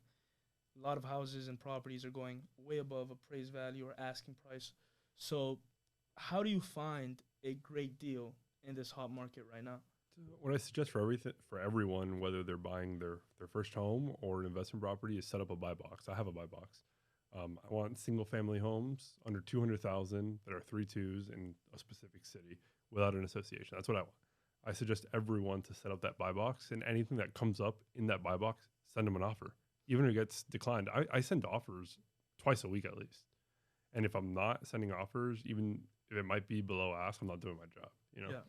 a lot of houses and properties are going way above appraised value or asking price. So, how do you find a great deal in this hot market right now? What I suggest for everyone, whether they're buying their first home or an investment property, is set up a buy box. I have a buy box. I want single family homes under 200,000 that are 3.2s in a specific city without an association. That's what I want. I suggest everyone to set up that buy box, and anything that comes up in that buy box, send them an offer. Even if it gets declined, I send offers twice a week at least. And if I'm not sending offers, even if it might be below ask, I'm not doing my job. You know. Yeah.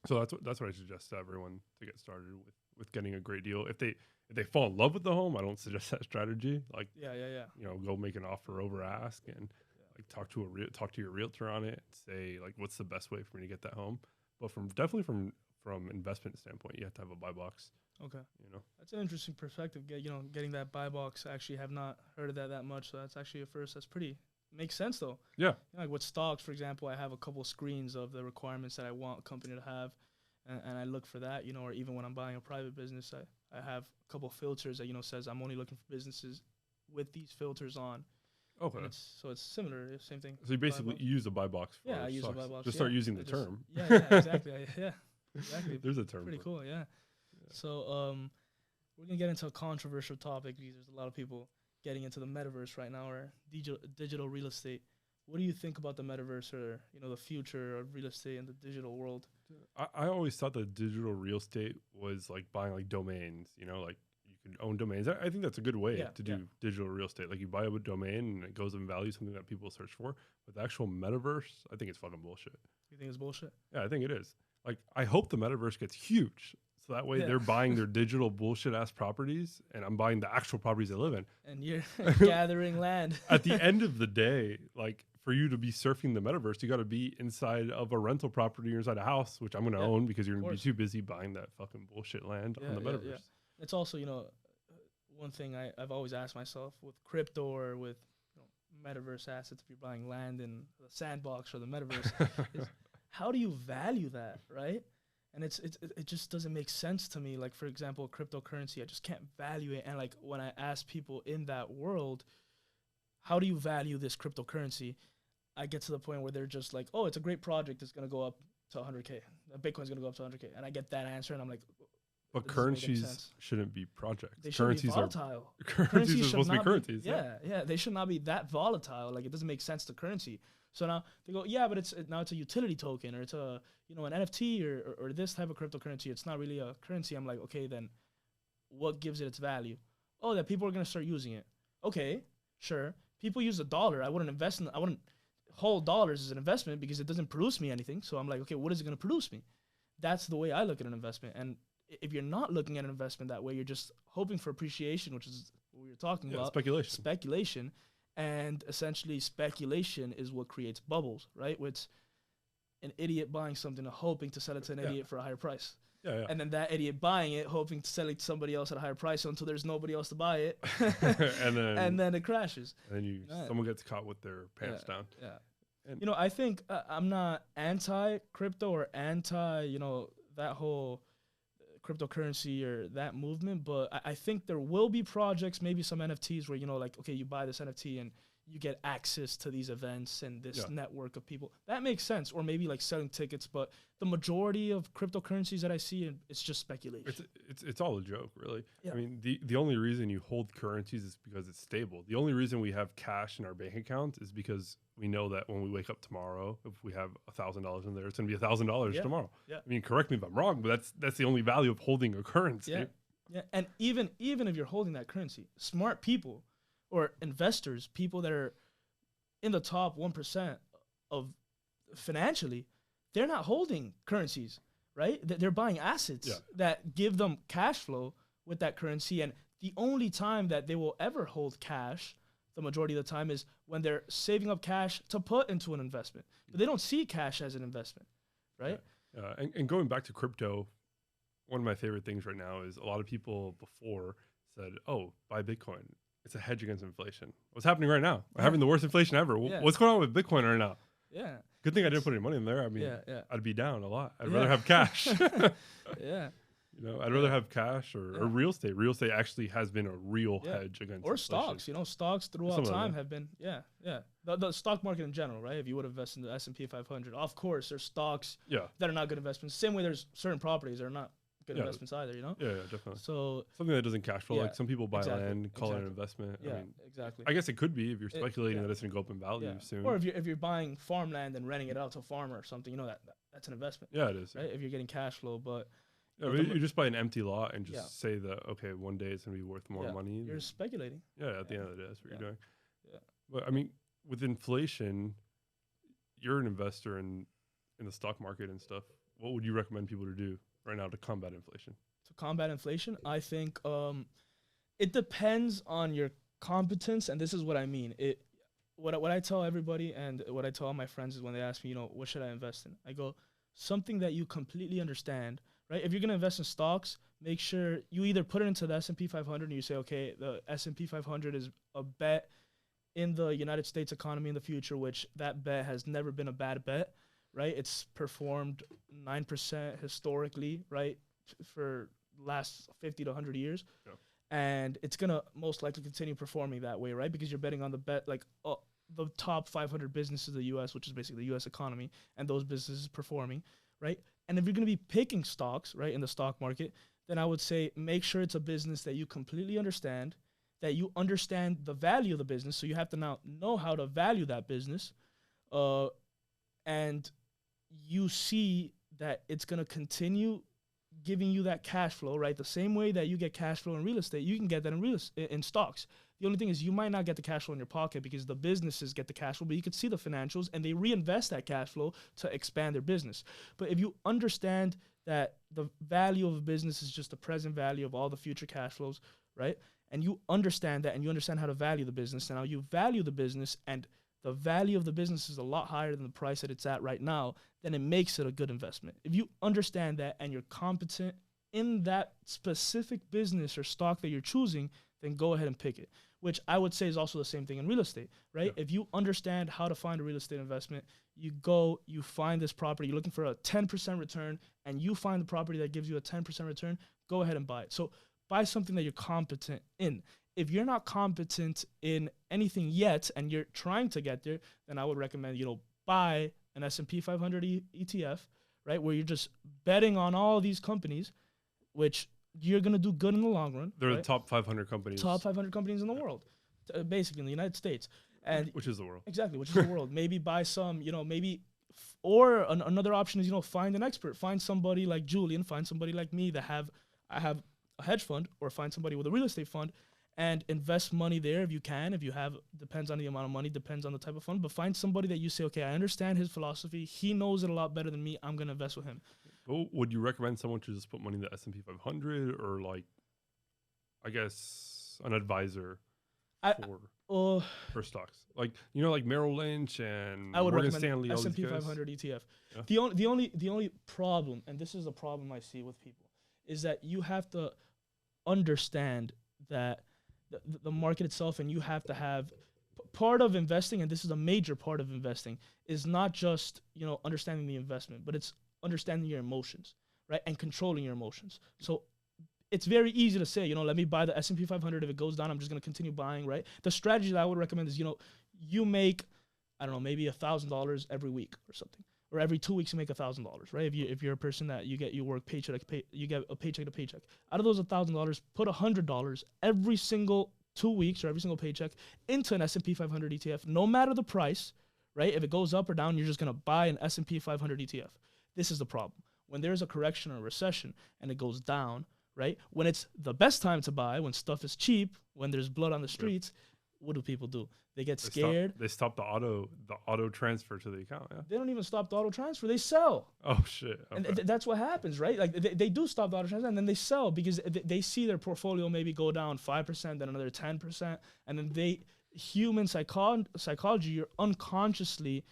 So that's what I suggest to everyone to get started with getting a great deal. If they fall in love with the home, I don't suggest that strategy. Like you know, go make an offer over ask and like talk to your realtor on it. Say like, what's the best way for me to get that home? But definitely from investment standpoint, you have to have a buy box. Okay. You know, that's an interesting perspective. Getting that buy box. I actually have not heard of that much. So that's actually a first. That's pretty. Makes sense though. Yeah. Like with stocks, for example, I have a couple screens of the requirements that I want a company to have, and I look for that. You know, or even when I'm buying a private business, I have a couple filters that says I'm only looking for businesses with these filters on. Okay. So it's similar, same thing. So you basically use a buy box. I use a buy box. Just start using the term. Yeah, exactly. Exactly. There's a term. Pretty cool. Yeah. So we're gonna get into a controversial topic because there's a lot of people getting into the metaverse right now, or digital real estate. What do you think about the metaverse, or the future of real estate in the digital world? I always thought that digital real estate was like buying like domains. Like you can own domains. I think that's a good way to do digital real estate. Like you buy a domain and it goes in value, something that people search for. But the actual metaverse, I think it's fucking bullshit. You think it's bullshit? Yeah, I think it is. Like I hope the metaverse gets huge. So that way they're buying their digital bullshit ass properties, and I'm buying the actual properties they live in. And you're gathering land. At the end of the day, like for you to be surfing the metaverse, you got to be inside of a rental property or inside a house, which I'm going to own because you're going to be too busy buying that fucking bullshit land on the metaverse. It's also, one thing I've always asked myself with crypto or with metaverse assets, if you're buying land in the sandbox or the metaverse, is how do you value that, right? And it just doesn't make sense to me. Like, for example, cryptocurrency, I just can't value it. And like when I ask people in that world, how do you value this cryptocurrency? I get to the point where they're just like, oh, it's a great project. It's going to go up to 100K. Bitcoin's going to go up to 100K. And I get that answer and I'm like, but currencies shouldn't be projects. They shouldn't be volatile. Currencies are supposed to be currencies. Yeah. They should not be that volatile. Like, it doesn't make sense to currency. So now they go, yeah, but it's a utility token, or it's a an NFT or this type of cryptocurrency. It's not really a currency. I'm like, okay, then what gives it its value? Oh, that people are gonna start using it. Okay, sure. People use the dollar. I wouldn't hold dollars as an investment because it doesn't produce me anything. So I'm like, okay, what is it gonna produce me? That's the way I look at an investment. And if you're not looking at an investment that way, you're just hoping for appreciation, which is what we were talking about. Speculation. And essentially, speculation is what creates bubbles, right? It's an idiot buying something and hoping to sell it to an idiot for a higher price. Yeah. And then that idiot buying it, hoping to sell it to somebody else at a higher price until there's nobody else to buy it. and then it crashes. And then someone gets caught with their pants down. Yeah. And I think I'm not anti-crypto or anti, that whole cryptocurrency or that movement, but I think there will be projects, maybe some NFTs where, like, okay, you buy this NFT and you get access to these events and this Yeah. network of people. That makes sense. Or maybe like selling tickets, but the majority of cryptocurrencies that I see, it's just speculation. It's all a joke, really. Yeah. I mean, the only reason you hold currencies is because it's stable. The only reason we have cash in our bank account is because we know that when we wake up tomorrow, if we have $1,000 in there, it's going to be $1,000 Yeah. tomorrow. Yeah. I mean, correct me if I'm wrong, but that's the only value of holding a currency. Yeah. Yeah. And even if you're holding that currency, smart people or investors, people that are in the top 1% of financially, they're not holding currencies, right? They're buying assets Yeah. that give them cash flow with that currency. And the only time that they will ever hold cash, the majority of the time, is when they're saving up cash to put into an investment. But they don't see cash as an investment, right? And going back to crypto, one of my favorite things right now is a lot of people before said, oh, buy Bitcoin. It's a hedge against inflation. What's happening right now? We're having the worst inflation ever. Yeah. What's going on with Bitcoin right now? Yeah. Good thing I didn't put any money in there. I mean, Yeah. I'd be down a lot. I'd Yeah. rather have cash. Yeah. You know, I'd rather have cash or Yeah. real estate. Real estate actually has been a real Yeah. hedge against Or inflation. stocks, stocks throughout Some of them, time yeah. have been, the stock market in general, right? If you would invest in the S&P 500, of course, there's stocks Yeah. that are not good investments. Same way there's certain properties that are not good Yeah. investments either, Yeah, definitely. So, Something that doesn't cash flow. Yeah, Like some people buy exactly, land, call it an exactly. investment. yeah, I mean, exactly. I guess it could be if you're speculating yeah. that it's going to go up in value Yeah. soon. Or if you're buying farmland and renting it out to a farmer or something, that's an investment, Yeah, it is. right? If you're getting cash flow, but Yeah, But but the you just buy an empty lot and just Yeah. say that, okay, one day it's going to be worth more Yeah, money. you're speculating. Yeah, at the Yeah. end of the day, that's what Yeah. you're doing. Yeah. But I mean, with inflation, you're an investor in the stock market and stuff. What would you recommend people to do right now to combat inflation? To combat inflation, I think it depends on your competence, and this is what I mean. What I tell everybody and what I tell all my friends is when they ask me, what should I invest in? I go, something that you completely understand, right? If you're gonna invest in stocks, make sure you either put it into the S&P 500 and you say, okay, the S&P 500 is a bet in the United States economy in the future, which that bet has never been a bad bet, right? It's performed 9% historically, right, for last 50 to 100 years. Yeah. And it's going to most likely continue performing that way, right? Because you're betting on the bet, like the top 500 businesses of the U.S., which is basically the U.S. economy, and those businesses performing, right? And if you're going to be picking stocks, right, in the stock market, then I would say make sure it's a business that you completely understand, that you understand the value of the business. So you have to now know how to value that business. And you see that it's going to continue giving you that cash flow, right? The same way that you get cash flow in real estate, you can get that in stocks. The only thing is you might not get the cash flow in your pocket because the businesses get the cash flow, but you can see the financials and they reinvest that cash flow to expand their business. But if you understand that the value of a business is just the present value of all the future cash flows, right? And you understand that and you understand how to value the business, and now you value the business and the value of the business is a lot higher than the price that it's at right now, then it makes it a good investment. If you understand that and you're competent in that specific business or stock that you're choosing, then go ahead and pick it, which I would say is also the same thing in real estate, right? Yeah. If you understand how to find a real estate investment, you go, you find this property, you're looking for a 10% return, and you find the property that gives you a 10% return, go ahead and buy it. So buy something that you're competent in. If you're not competent in anything yet and you're trying to get there, then I would recommend, buy an S&P 500 ETF, right, where you're just betting on all these companies, which you're going to do good in the long run. They're right? the top 500 companies. Top 500 companies in the world, basically in the United States. And which is the world. Exactly, which is the world. Maybe buy some, or another option is, find an expert. Find somebody like Julian, find somebody like me that I have a hedge fund, or find somebody with a real estate fund and invest money there if you can. If you have, depends on the amount of money, depends on the type of fund, but find somebody that you say, okay, I understand his philosophy. He knows it a lot better than me. I'm going to invest with him. But would you recommend someone to just put money in the S&P 500 or I guess an advisor for stocks? Like Merrill Lynch and I would Morgan recommend Stanley, S&P 500 ETF. Yeah. The only problem, and this is a problem I see with people, is that you have to understand that the market itself, and you have to have part of investing, and this is a major part of investing, is not just understanding the investment, but it's understanding your emotions, right, and controlling your emotions. So it's very easy to say, let me buy the S&P 500. If it goes down, I'm just going to continue buying, right? The strategy that I would recommend is, you make, I don't know, maybe $1,000 every week or something, or every 2 weeks you make $1,000, right? If you're a person that you work paycheck you get a paycheck to paycheck. Out of those $1,000, put $100 every single 2 weeks or every single paycheck into an S&P 500 ETF, no matter the price, right? If it goes up or down, you're just gonna buy an S&P 500 ETF. This is the problem. When there's a correction or a recession and it goes down, right? When it's the best time to buy, when stuff is cheap, when there's blood on the streets, what do people do? They get scared. They stop the auto transfer to the account. Yeah. They don't even stop the auto transfer. They sell. Oh shit. Okay. And that's what happens, right? Like they do stop the auto transfer and then they sell because they see their portfolio maybe go down 5%, then another 10%, and then human psychology, you're unconsciously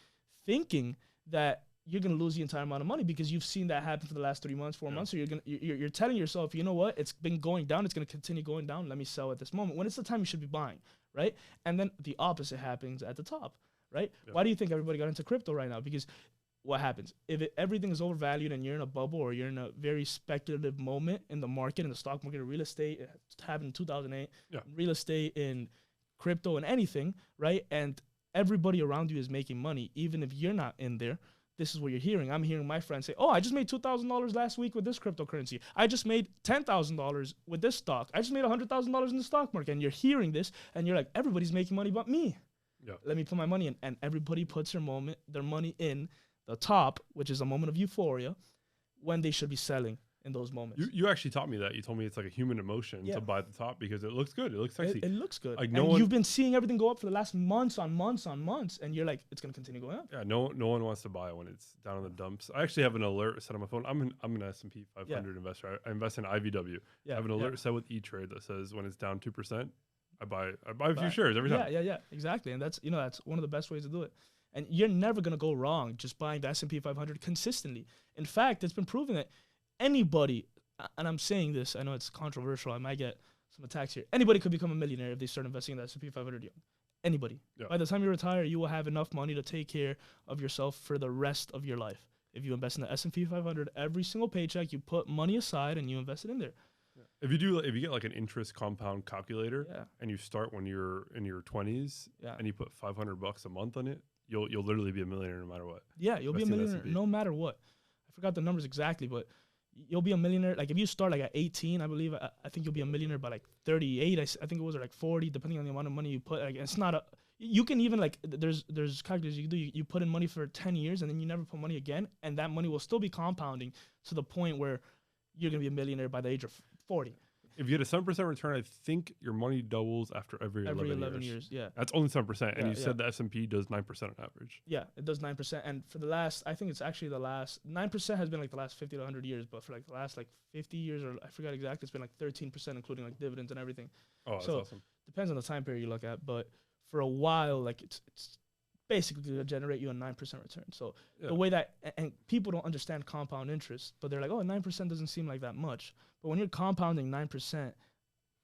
thinking that you're gonna lose the entire amount of money because you've seen that happen for the last 3 months, 4 months. So you're telling yourself, you know what? It's been going down. It's gonna continue going down. Let me sell at this moment when it's the time you should be buying, right? And then the opposite happens at the top, right? Yeah. Why do you think everybody got into crypto right now? Because what happens if everything is overvalued and you're in a bubble or you're in a very speculative moment in the market, in the stock market, or real estate? It happened in 2008. Yeah. Real estate, in crypto, and anything, right? And everybody around you is making money, even if you're not in there. This is what you're hearing. I'm hearing my friends say, oh, I just made $2,000 last week with this cryptocurrency. I just made $10,000 with this stock. I just made $100,000 in the stock market. And you're hearing this, and you're like, everybody's making money but me. Yeah. Let me put my money in. And everybody puts their money in the top, which is a moment of euphoria, when they should be selling in those moments. You actually taught me that. You told me it's like a human emotion to buy the top because it looks good. It looks sexy. It looks good. Like you've been seeing everything go up for the last months, and you're like, it's gonna continue going up. Yeah, no one wants to buy when it's down in the dumps. I actually have an alert set on my phone. I'm an S&P 500 investor. I invest in IVW. I have an alert set with E-Trade that says when it's down 2%, I buy a few shares every time. Yeah, exactly. And that's one of the best ways to do it. And you're never gonna go wrong just buying the S&P 500 consistently. In fact, it's been proven that anybody, and I'm saying this, I know it's controversial, I might get some attacks here. Anybody could become a millionaire if they start investing in the S&P 500 young. Anybody. Yeah. By the time you retire, you will have enough money to take care of yourself for the rest of your life. If you invest in the S&P 500, every single paycheck, you put money aside and you invest it in there. Yeah. If you get like an interest compound calculator and you start when you're in your 20s and you put $500 a month on it, you'll literally be a millionaire no matter what. Yeah, you'll be a millionaire no matter what. I forgot the numbers exactly, but you'll be a millionaire. Like if you start like at 18, I believe, I think you'll be a millionaire by like 38. I think it was like 40, depending on the amount of money you put. Like it's not you can even like, there's calculations you can do. You put in money for 10 years and then you never put money again. And that money will still be compounding to the point where you're going to be a millionaire by the age of 40. If you get a 7% return, I think your money doubles after every 11 years. Yeah. That's only 7%. And you said the S&P does 9% on average. Yeah, it does 9%. And for the last, I think it's actually the last, 9% has been like the last 50 to 100 years. But for like the last like 50 years, or I forgot exactly, it's been like 13%, including like dividends and everything. Oh, that's awesome. Depends on the time period you look at. But for a while, like it's basically going to generate you a 9% return. So the way that, and people don't understand compound interest, but they're like, oh, 9% doesn't seem like that much. But when you're compounding 9%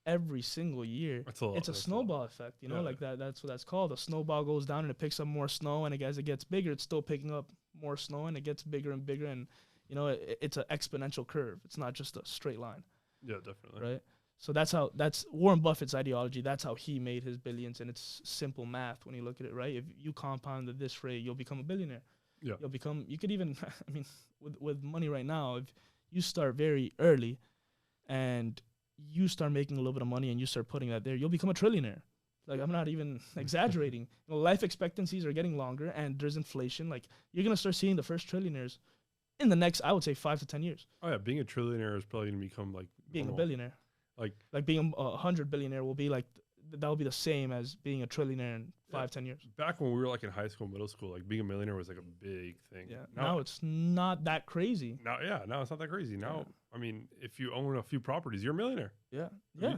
every single year, it's a snowball effect, you know, like that's what that's called. A snowball goes down and it picks up more snow, and as it gets bigger, it's still picking up more snow, and it gets bigger and bigger, and you know, it's an exponential curve. It's not just a straight line. Yeah, definitely. Right. So that's Warren Buffett's ideology. That's how he made his billions, and it's simple math when you look at it, right? If you compound at this rate, you'll become a billionaire. Yeah. You could even, I mean, with money right now, if you start very early and you start making a little bit of money and you start putting that there, you'll become a trillionaire. Like, I'm not even exaggerating. You know, life expectancies are getting longer and there's inflation. Like, you're going to start seeing the first trillionaires in the next, I would say, 5 to 10 years. Oh, yeah. Being a trillionaire is probably going to become like being normal. A billionaire. Like being a 100 billionaire will be like, that will be the same as being a trillionaire in 5-10 years. Back when we were like in high school, middle school, like being a millionaire was like a big thing. Yeah. Now it's not that crazy. Now it's not that crazy. Now, I mean, if you own a few properties, you're a millionaire. Yeah. Yeah.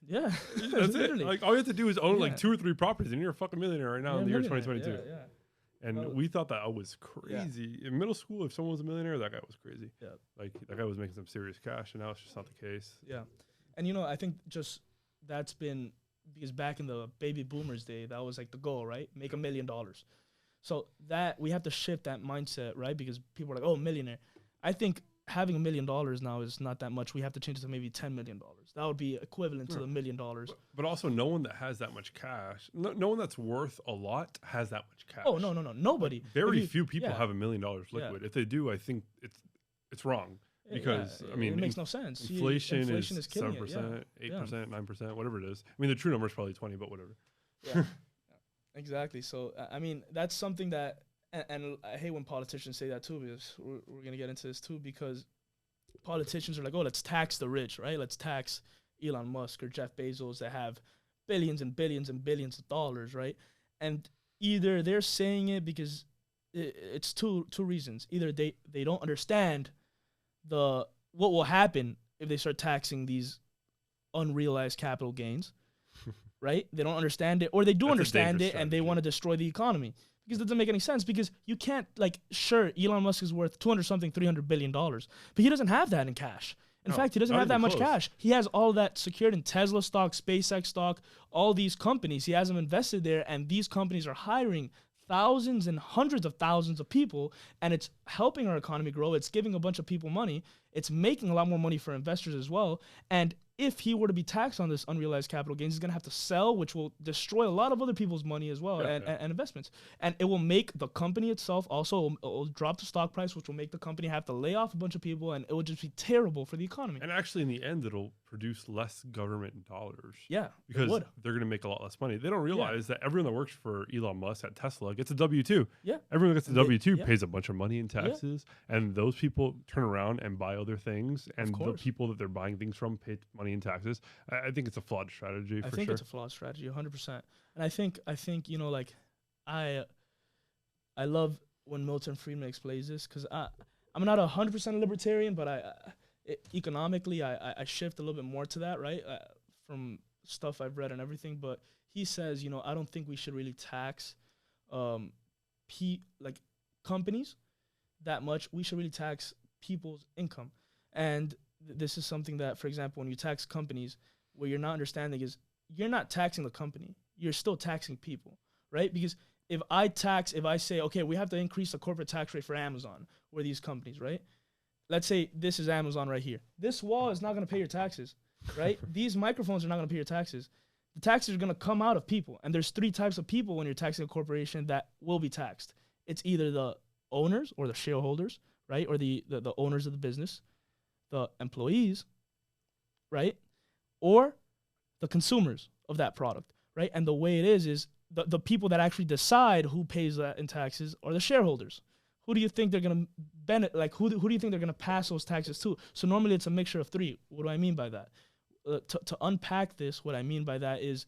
Yeah. That's it. Like all you have to do is own like 2 or 3 properties and you're a fucking millionaire right now in the year 2022. Yeah. And we thought that was crazy. In middle school, if someone was a millionaire, that guy was crazy. Yeah. Like that guy was making some serious cash, and now it's just not the case. Yeah. And you know, I think just that's been, because back in the baby boomers day, that was like the goal, right? Make $1 million. So that we have to shift that mindset, right? Because people are like, oh, millionaire. I think having $1 million now is not that much. We have to change it to maybe $10 million. That would be equivalent to the $1 million. But also, no one that has that much cash, no one that's worth a lot has that much cash. Oh, no. Nobody. Like, very few people have $1 million liquid. If they do, I think it's wrong. Because, I mean, it makes no sense. Inflation is killing 7%, 8%, 9%, whatever it is. I mean, the true number is probably 20, but whatever. Yeah, exactly. So, I mean, that's something that, and I hate when politicians say that too, because we're going to get into this too, because politicians are like, oh, let's tax the rich, right? Let's tax Elon Musk or Jeff Bezos that have billions and billions and billions of dollars, right? And either they're saying it because it's two reasons. Either they don't understand what will happen if they start taxing these unrealized capital gains, right? They don't understand it, or they do understand it and they want to destroy the economy, because it doesn't make any sense. Because you can't, like, sure, Elon Musk is worth $300 billion, but he doesn't have that in cash. In fact, he doesn't have that much cash. He has all that secured in Tesla stock, SpaceX stock, all these companies. He has them invested there, and these companies are hiring thousands and hundreds of thousands of people, and it's helping our economy grow. It's giving a bunch of people money. It's making a lot more money for investors as well. And if he were to be taxed on this unrealized capital gains, he's going to have to sell, which will destroy a lot of other people's money as well, and investments. And it will make the company itself also, it'll drop the stock price, which will make the company have to lay off a bunch of people, and it will just be terrible for the economy. And actually, in the end, it'll produce less government dollars. Yeah, because they're going to make a lot less money. They don't realize that everyone that works for Elon Musk at Tesla gets a W-2. Yeah. Everyone that gets a W-2 pays a bunch of money in taxes, and those people turn around and buy other things, and the people that they're buying things from pay money in taxes. I think it's a flawed strategy. I think it's a flawed strategy, 100%. And I think you know, like, I love when Milton Friedman explains this, because I'm not 100% a libertarian, but economically I shift a little bit more to that, right? From stuff I've read and everything. But he says, you know, I don't think we should really tax companies that much. We should really tax people's income. And this is something that, for example, when you tax companies, what you're not understanding is you're not taxing the company. You're still taxing people, right? Because if I say, okay, we have to increase the corporate tax rate for Amazon or these companies, right? Let's say this is Amazon right here. This wall is not going to pay your taxes, right? These microphones are not going to pay your taxes. The taxes are going to come out of people. And there's 3 types of people when you're taxing a corporation that will be taxed. It's either the owners or the shareholders, right? Or the owners of the business, the employees, right? Or the consumers of that product, right? And the way it is the people that actually decide who pays that in taxes are the shareholders. Who do you think they're going to benefit? Like, who do you think they're going to pass those taxes to? So normally it's a mixture of 3. What do I mean by that? To unpack this, what I mean by that is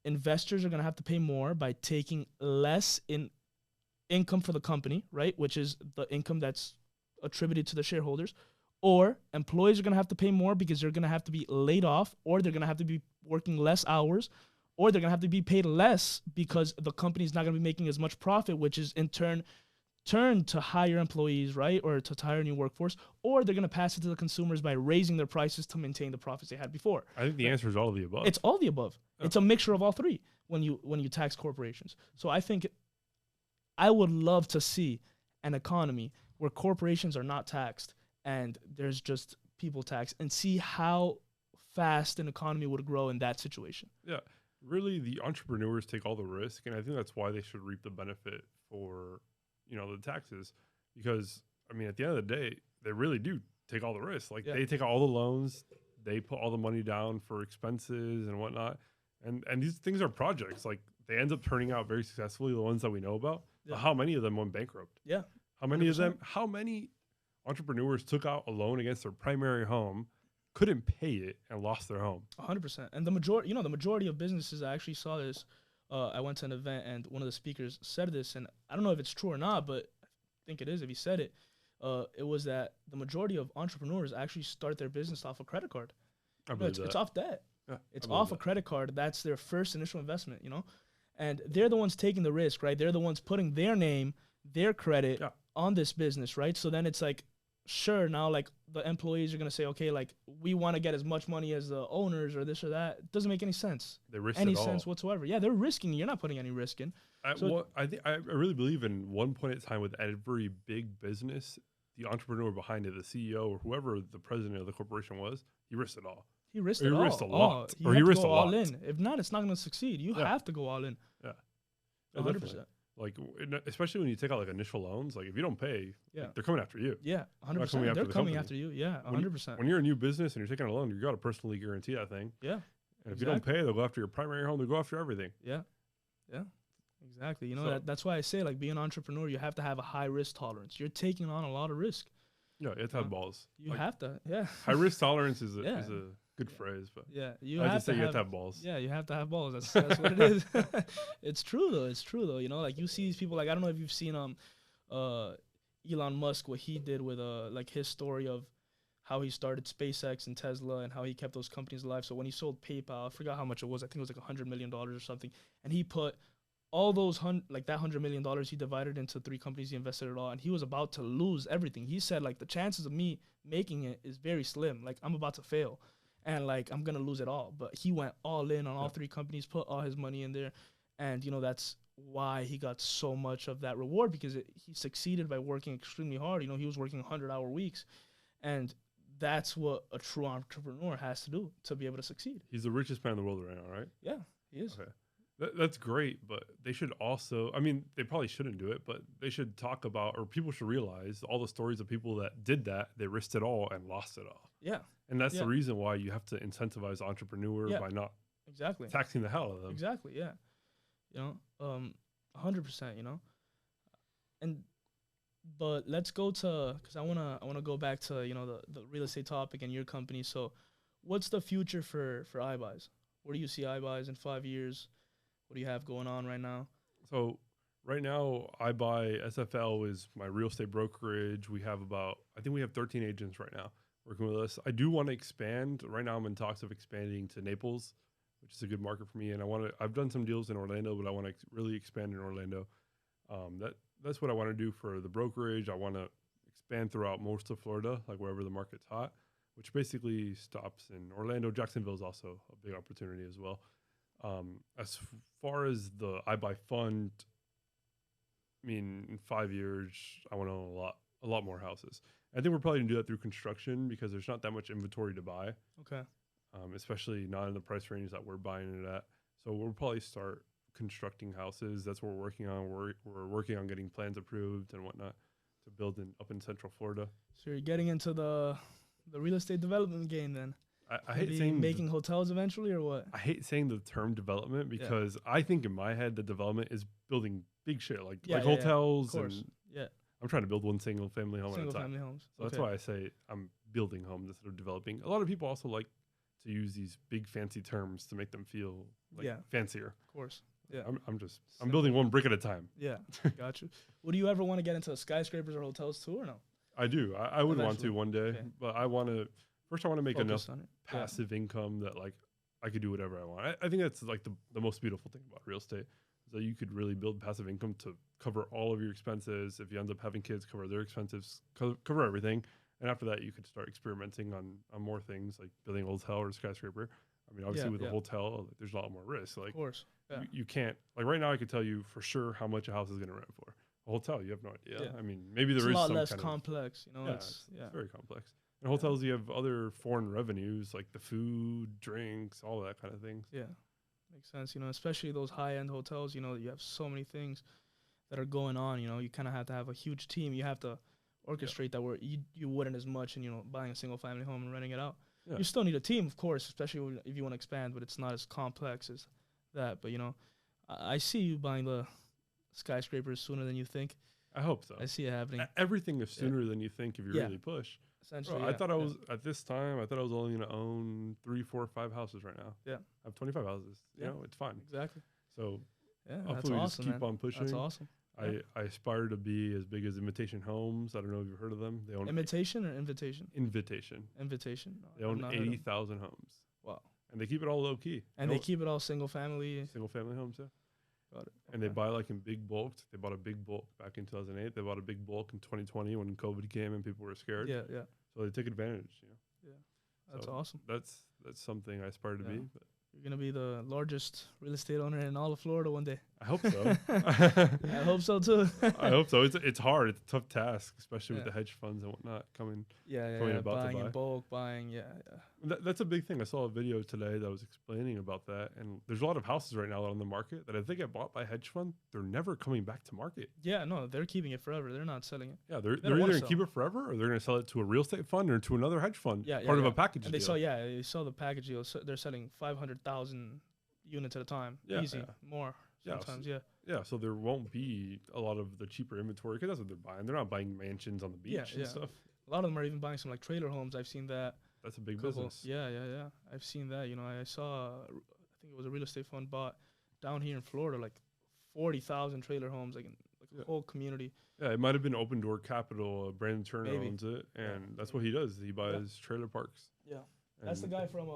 investors are going to have to pay more by taking less in income for the company, right? Which is the income that's attributed to the shareholders. Or employees are going to have to pay more because they're going to have to be laid off, or they're going to have to be working less hours, or they're going to have to be paid less because the company is not going to be making as much profit, which is in turn to hire employees, right? Or to hire a new workforce, or they're going to pass it to the consumers by raising their prices to maintain the profits they had before. I think the answer is all of the above. It's all the above. Oh. It's a mixture of all 3 when you tax corporations. So I think I would love to see an economy where corporations are not taxed and there's just people tax, and see how fast an economy would grow in that situation. Yeah, really, the entrepreneurs take all the risk, and I think that's why they should reap the benefit for, you know, the taxes. Because, I mean, at the end of the day, they really do take all the risk. Like, they take all the loans, they put all the money down for expenses and whatnot, and these things are projects. Like, they end up turning out very successfully, the ones that we know about. But how many of them went bankrupt? Yeah. How many 100%. How many entrepreneurs took out a loan against their primary home, couldn't pay it, and lost their home? 100%. And the majority of businesses, I actually saw this. I went to an event and one of the speakers said this, and I don't know if it's true or not, but I think it is if he said it. It was that the majority of entrepreneurs actually start their business off a credit card. It's off debt. Yeah, it's off a credit card. That's their first initial investment, you know? And they're the ones taking the risk, right? They're the ones putting their name, their credit on this business, right? So then it's like, sure, now, like, the employees are going to say, okay, like, we want to get as much money as the owners or this or that. It doesn't make any sense. They risk any sense whatsoever. Yeah, they're risking. You're not putting any risk in. I really believe in one point in time with every big business, the entrepreneur behind it, the CEO or whoever the president of the corporation was, he risked it all. He risked Or it he all. risked a lot. You Or have he to risked go a lot. all in. If not, it's not going to succeed. You Yeah. have to go all in. Yeah. 100%. Definitely. Like, especially when you take out like initial loans, like if you don't pay, Yeah. like, they're coming after you. Yeah, 100%. coming after They're the coming company. after you. Yeah, When 100%. When you're a new business and you're taking a loan, you got to personally guarantee that thing. Yeah. And if you don't pay, they'll go after your primary home. They'll go after everything. Yeah. Yeah. Exactly. You know, So- that's why I say, like, being an entrepreneur, you have to have a high risk tolerance. You're taking on a lot of risk. Yeah, you have to have balls. You Like, have to. Yeah. high risk tolerance is a, Yeah. is a good phrase, but Yeah. You I have just to say you have have to have balls. Yeah, you have to have balls. That's what it is. It's true though. It's true though. You know, like you see these people. Like I don't know if you've seen Elon Musk, what he did with like his story of how he started SpaceX and Tesla and how he kept those companies alive. So when he sold PayPal, I forgot how much it was. I think it was like $100 million or something. And he put all those that $100 million, he divided into 3 companies. He invested it all, and he was about to lose everything. He said, like, the chances of me making it is very slim. Like, I'm about to fail, and like I'm gonna lose it all. But he went all in on all 3 companies, put all his money in there, and you know that's why he got so much of that reward, because he succeeded by working extremely hard. You know, he was working 100-hour weeks, and that's what a true entrepreneur has to do to be able to succeed. He's the richest man in the world right now, right? Yeah, he is. Okay. That's great, but they should also, I mean, they probably shouldn't do it, but they should talk about, or people should realize all the stories of people that did that, they risked it all and lost it all. Yeah. And that's Yeah. the reason why you have to incentivize entrepreneur by not Exactly. taxing the hell out of them. Exactly. Yeah. You know, 100%. You know, but let's go to, because I wanna go back to, you know, the real estate topic and your company. So, what's the future for iBuys? Where do you see iBuys in 5 years? What do you have going on right now? So right now, SFL is my real estate brokerage. We have I think we have 13 agents right now working with us. I do want to expand. Right now, I'm in talks of expanding to Naples, which is a good market for me. And I've done some deals in Orlando, but I want to really expand in Orlando. That's what I want to do for the brokerage. I want to expand throughout most of Florida, like wherever the market's hot, which basically stops in Orlando. Jacksonville is also a big opportunity as well. As far as the iBuy fund, I mean, in 5 years, I want to own a lot more houses. I think we're probably gonna do that through construction because there's not that much inventory to buy. Okay. Especially not in the price range that we're buying it at. So we'll probably start constructing houses. That's what we're working on. We're working on getting plans approved and whatnot to build up in Central Florida. So you're getting into the real estate development game then? I hate saying making hotels eventually, or what? I hate saying the term development because I think in my head the development is building big shit like hotels. Of course. And I'm trying to build one single family home at a time. Single family homes. So that's why I say I'm building homes instead of developing. A lot of people also like to use these big fancy terms to make them feel like fancier. Of course. Yeah. I'm building one brick at a time. Yeah. Got you. Would you ever want to get into skyscrapers or hotels too, or no? I do. I would want to one day, but I want to make Focus enough passive income that like I could do whatever I want. I think that's like the most beautiful thing about real estate is that you could really build passive income to cover all of your expenses. If you end up having kids, cover their expenses, cover everything. And after that, you could start experimenting on more things like building a hotel or a skyscraper. I mean, obviously with a hotel, like, there's a lot more risk. Like, of course. Yeah. You can't, like right now I could tell you for sure how much a house is going to rent for. A hotel, you have no idea. I mean, maybe there is a lot some less kind complex, you know. it's very complex. In hotels, you have other foreign revenues like the food, drinks, all that kind of things. Yeah, makes sense. You know, especially those high-end hotels. You know, you have so many things that are going on. You know, you kind of have to have a huge team. You have to orchestrate that where you wouldn't as much in, you know, buying a single-family home and renting it out. You still need a team, of course, especially if you want to expand, but it's not as complex as that. But, you know, I see you buying the skyscrapers sooner than you think. I hope so. I see it happening. Everything is sooner than you think if you really push. Essentially, I thought I was at this time. I thought I was only going to own 3, 4, 5 houses right now. Yeah, I have 25 houses. You know, it's fine. Exactly. So that's awesome. Just keep on pushing. That's awesome. I aspire to be as big as Invitation Homes. I don't know if you've heard of them. They own Imitation or Invitation? Invitation. Invitation. No, they own 80,000 homes. Wow. And they keep it all low key. And they keep it all single family. Single family homes, yeah. Got it. And they buy like in big bulk. They bought a big bulk back in 2008. They bought a big bulk in 2020 when COVID came and people were scared. Yeah. So they take advantage, you know. Yeah. That's awesome. That's something I aspire to be. But you're gonna be the largest real estate owner in all of Florida one day. I hope so. I hope so too. I hope so. It's hard. It's a tough task, especially with Yeah. the hedge funds and whatnot coming Yeah, about buying to buy. in bulk, buying, yeah. That's a big thing. I saw a video today that was explaining about that, and there's a lot of houses right now on the market that if they get bought by a hedge fund, they're never coming back to market. Yeah, no, they're keeping it forever. They're not selling it. Yeah, they're don't either wanna going to keep sell. it forever or they're going to sell it to a real estate fund or to another hedge fund. Yeah, part of yeah. a package And deal. they saw the package deal. So they're selling 500,000 units at a time. Yeah, Easy, yeah. more Yeah, sometimes. Yeah, Yeah, so there won't be a lot of the cheaper inventory because that's what they're buying. They're not buying mansions on the beach Yeah, and yeah. stuff. a lot of them are even buying some like trailer homes. I've seen that. That's a big Couple, business. yeah. I've seen that. You know, I saw. I think it was a real estate fund bought down here in Florida, like 40,000 trailer homes, like a whole community. Yeah, it might have been Open Door Capital. Brandon Turner Maybe. owns it, and Yeah, that's what he does. He buys trailer parks. Yeah, that's the And guy from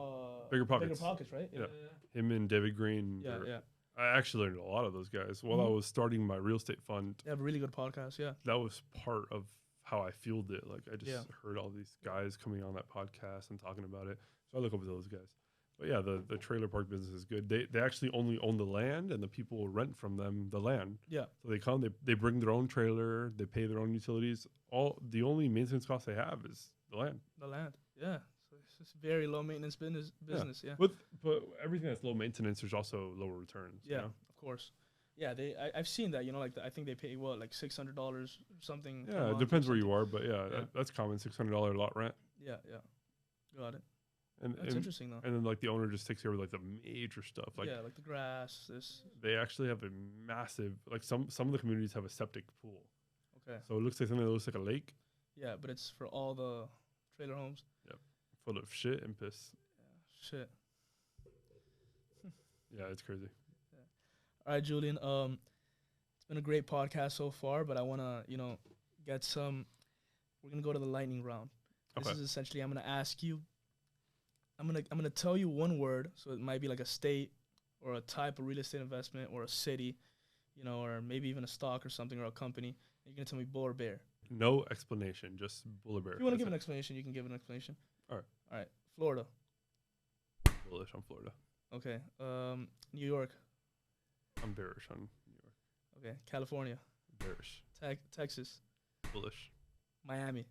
Bigger Pockets. right? Yeah. Him and David Green. Yeah, are- yeah. I actually learned a lot of those guys while I Mhm. was starting my real estate fund. They have a really good podcast. Yeah, That was part of how I fueled it. Like I just Yeah. heard all these guys coming on that podcast and talking about it. So I look up to those guys. But yeah, the trailer park business is good. They actually only own the land and the people will rent from them the land. yeah, So they come, they bring their own trailer, they pay their own utilities. The only maintenance cost they have is the land. the land. Yeah, so it's just very low maintenance business. Yeah. But everything that's low maintenance, there's also lower returns. Yeah, You know? of course. Yeah, I've seen that. You know, like I think they pay like $600 or something. per Yeah, month it or depends where you something. are, but yeah, Yeah. that's common. $600 lot rent, Yeah, got it. and That's and, interesting though. and then like the owner just takes care of like the major stuff. Like Yeah, like the grass. This. they actually have a massive like some of the communities have a septic pool, Okay. so it looks like something that looks like a lake Yeah, but it's for all the trailer homes. full of shit and piss. Shit. Yeah, it's crazy. All right, Julian. It's been a great podcast so far, but I wanna, get some. We're gonna go to the lightning round. This Okay. is essentially I'm gonna ask you. I'm gonna tell you one word, so it might be like a state, or a type of real estate investment, or a city, or maybe even a stock or something, or a company. You're gonna tell me bull or bear. No explanation, just bull bear. If you want to That's give an it. explanation, you can give an explanation. All right. Florida. Bullish on Florida. Okay. New York. I'm bearish on New York. Okay. California. Bearish. Texas. Bullish. Miami.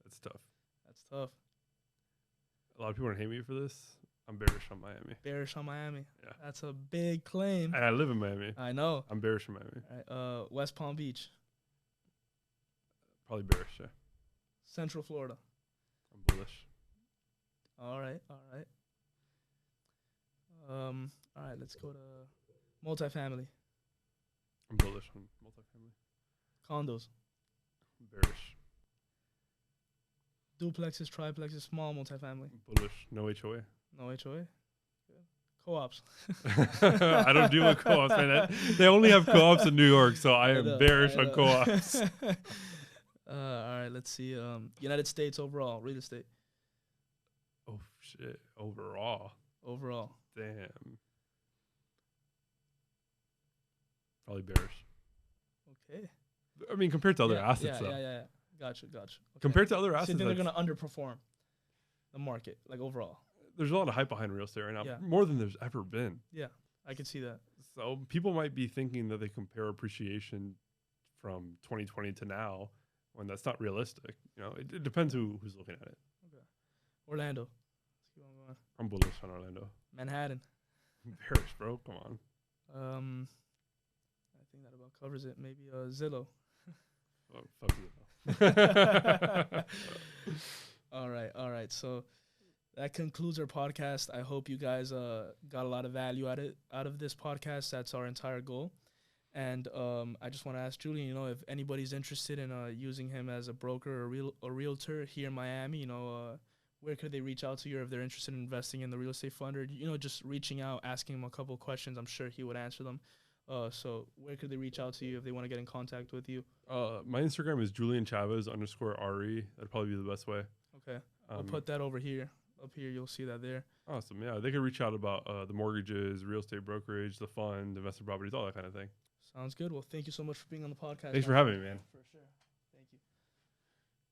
That's tough. That's tough. A lot of people are gonna hate me for this. I'm bearish on Miami. Bearish on Miami. Yeah. That's a big claim. And I live in Miami. I know. I'm bearish in Miami. All right. West Palm Beach. Probably bearish, yeah. Central Florida. I'm bullish. All right. All right. Let's go to multifamily. I'm bullish on multifamily. Condos. I'm bearish. Duplexes, triplexes, small multifamily. I'm bullish. No HOA. No HOA. Good. Co-ops. I don't deal with co-ops, man. They only have co-ops in New York, so I am know, bearish I on know. co-ops. All right. Let's see. United States overall, real estate Oh shit! Overall, overall. damn. Probably bearish. Okay. I mean, compared to other assets, though. Yeah. Gotcha. Okay. Compared to other So you assets, think they're like, gonna underperform the market, like overall? there's a lot of hype behind real estate right now, Yeah. more than there's ever been. Yeah, I can see that. So people might be thinking that they compare appreciation from 2020 to now, when that's not realistic. You know, it depends who's looking at it. Okay. Orlando. Let's keep on going. I'm bullish on Orlando. Manhattan. Bearish, bro. Come on. I think that about covers it. Maybe Zillow. Oh, fuck you. All right. So that concludes our podcast. I hope you guys got a lot of value out of this podcast. That's our entire goal. And I just want to ask Julian, if anybody's interested in using him as a broker or a realtor here in Miami, where could they reach out to you, or if they're interested in investing in the real estate fund, or just reaching out, asking him a couple of questions. I'm sure he would answer them. So where could they reach out to you if they want to get in contact with you? My Instagram is Julian Chavez _RE. That'd probably be the best way. Okay. I'll put that over here. Up here, you'll see that there. Awesome. Yeah, they could reach out about the mortgages, real estate brokerage, the fund, investor properties, all that kind of thing. Sounds good. Well, thank you so much for being on the podcast. Thanks for having me, man. For sure.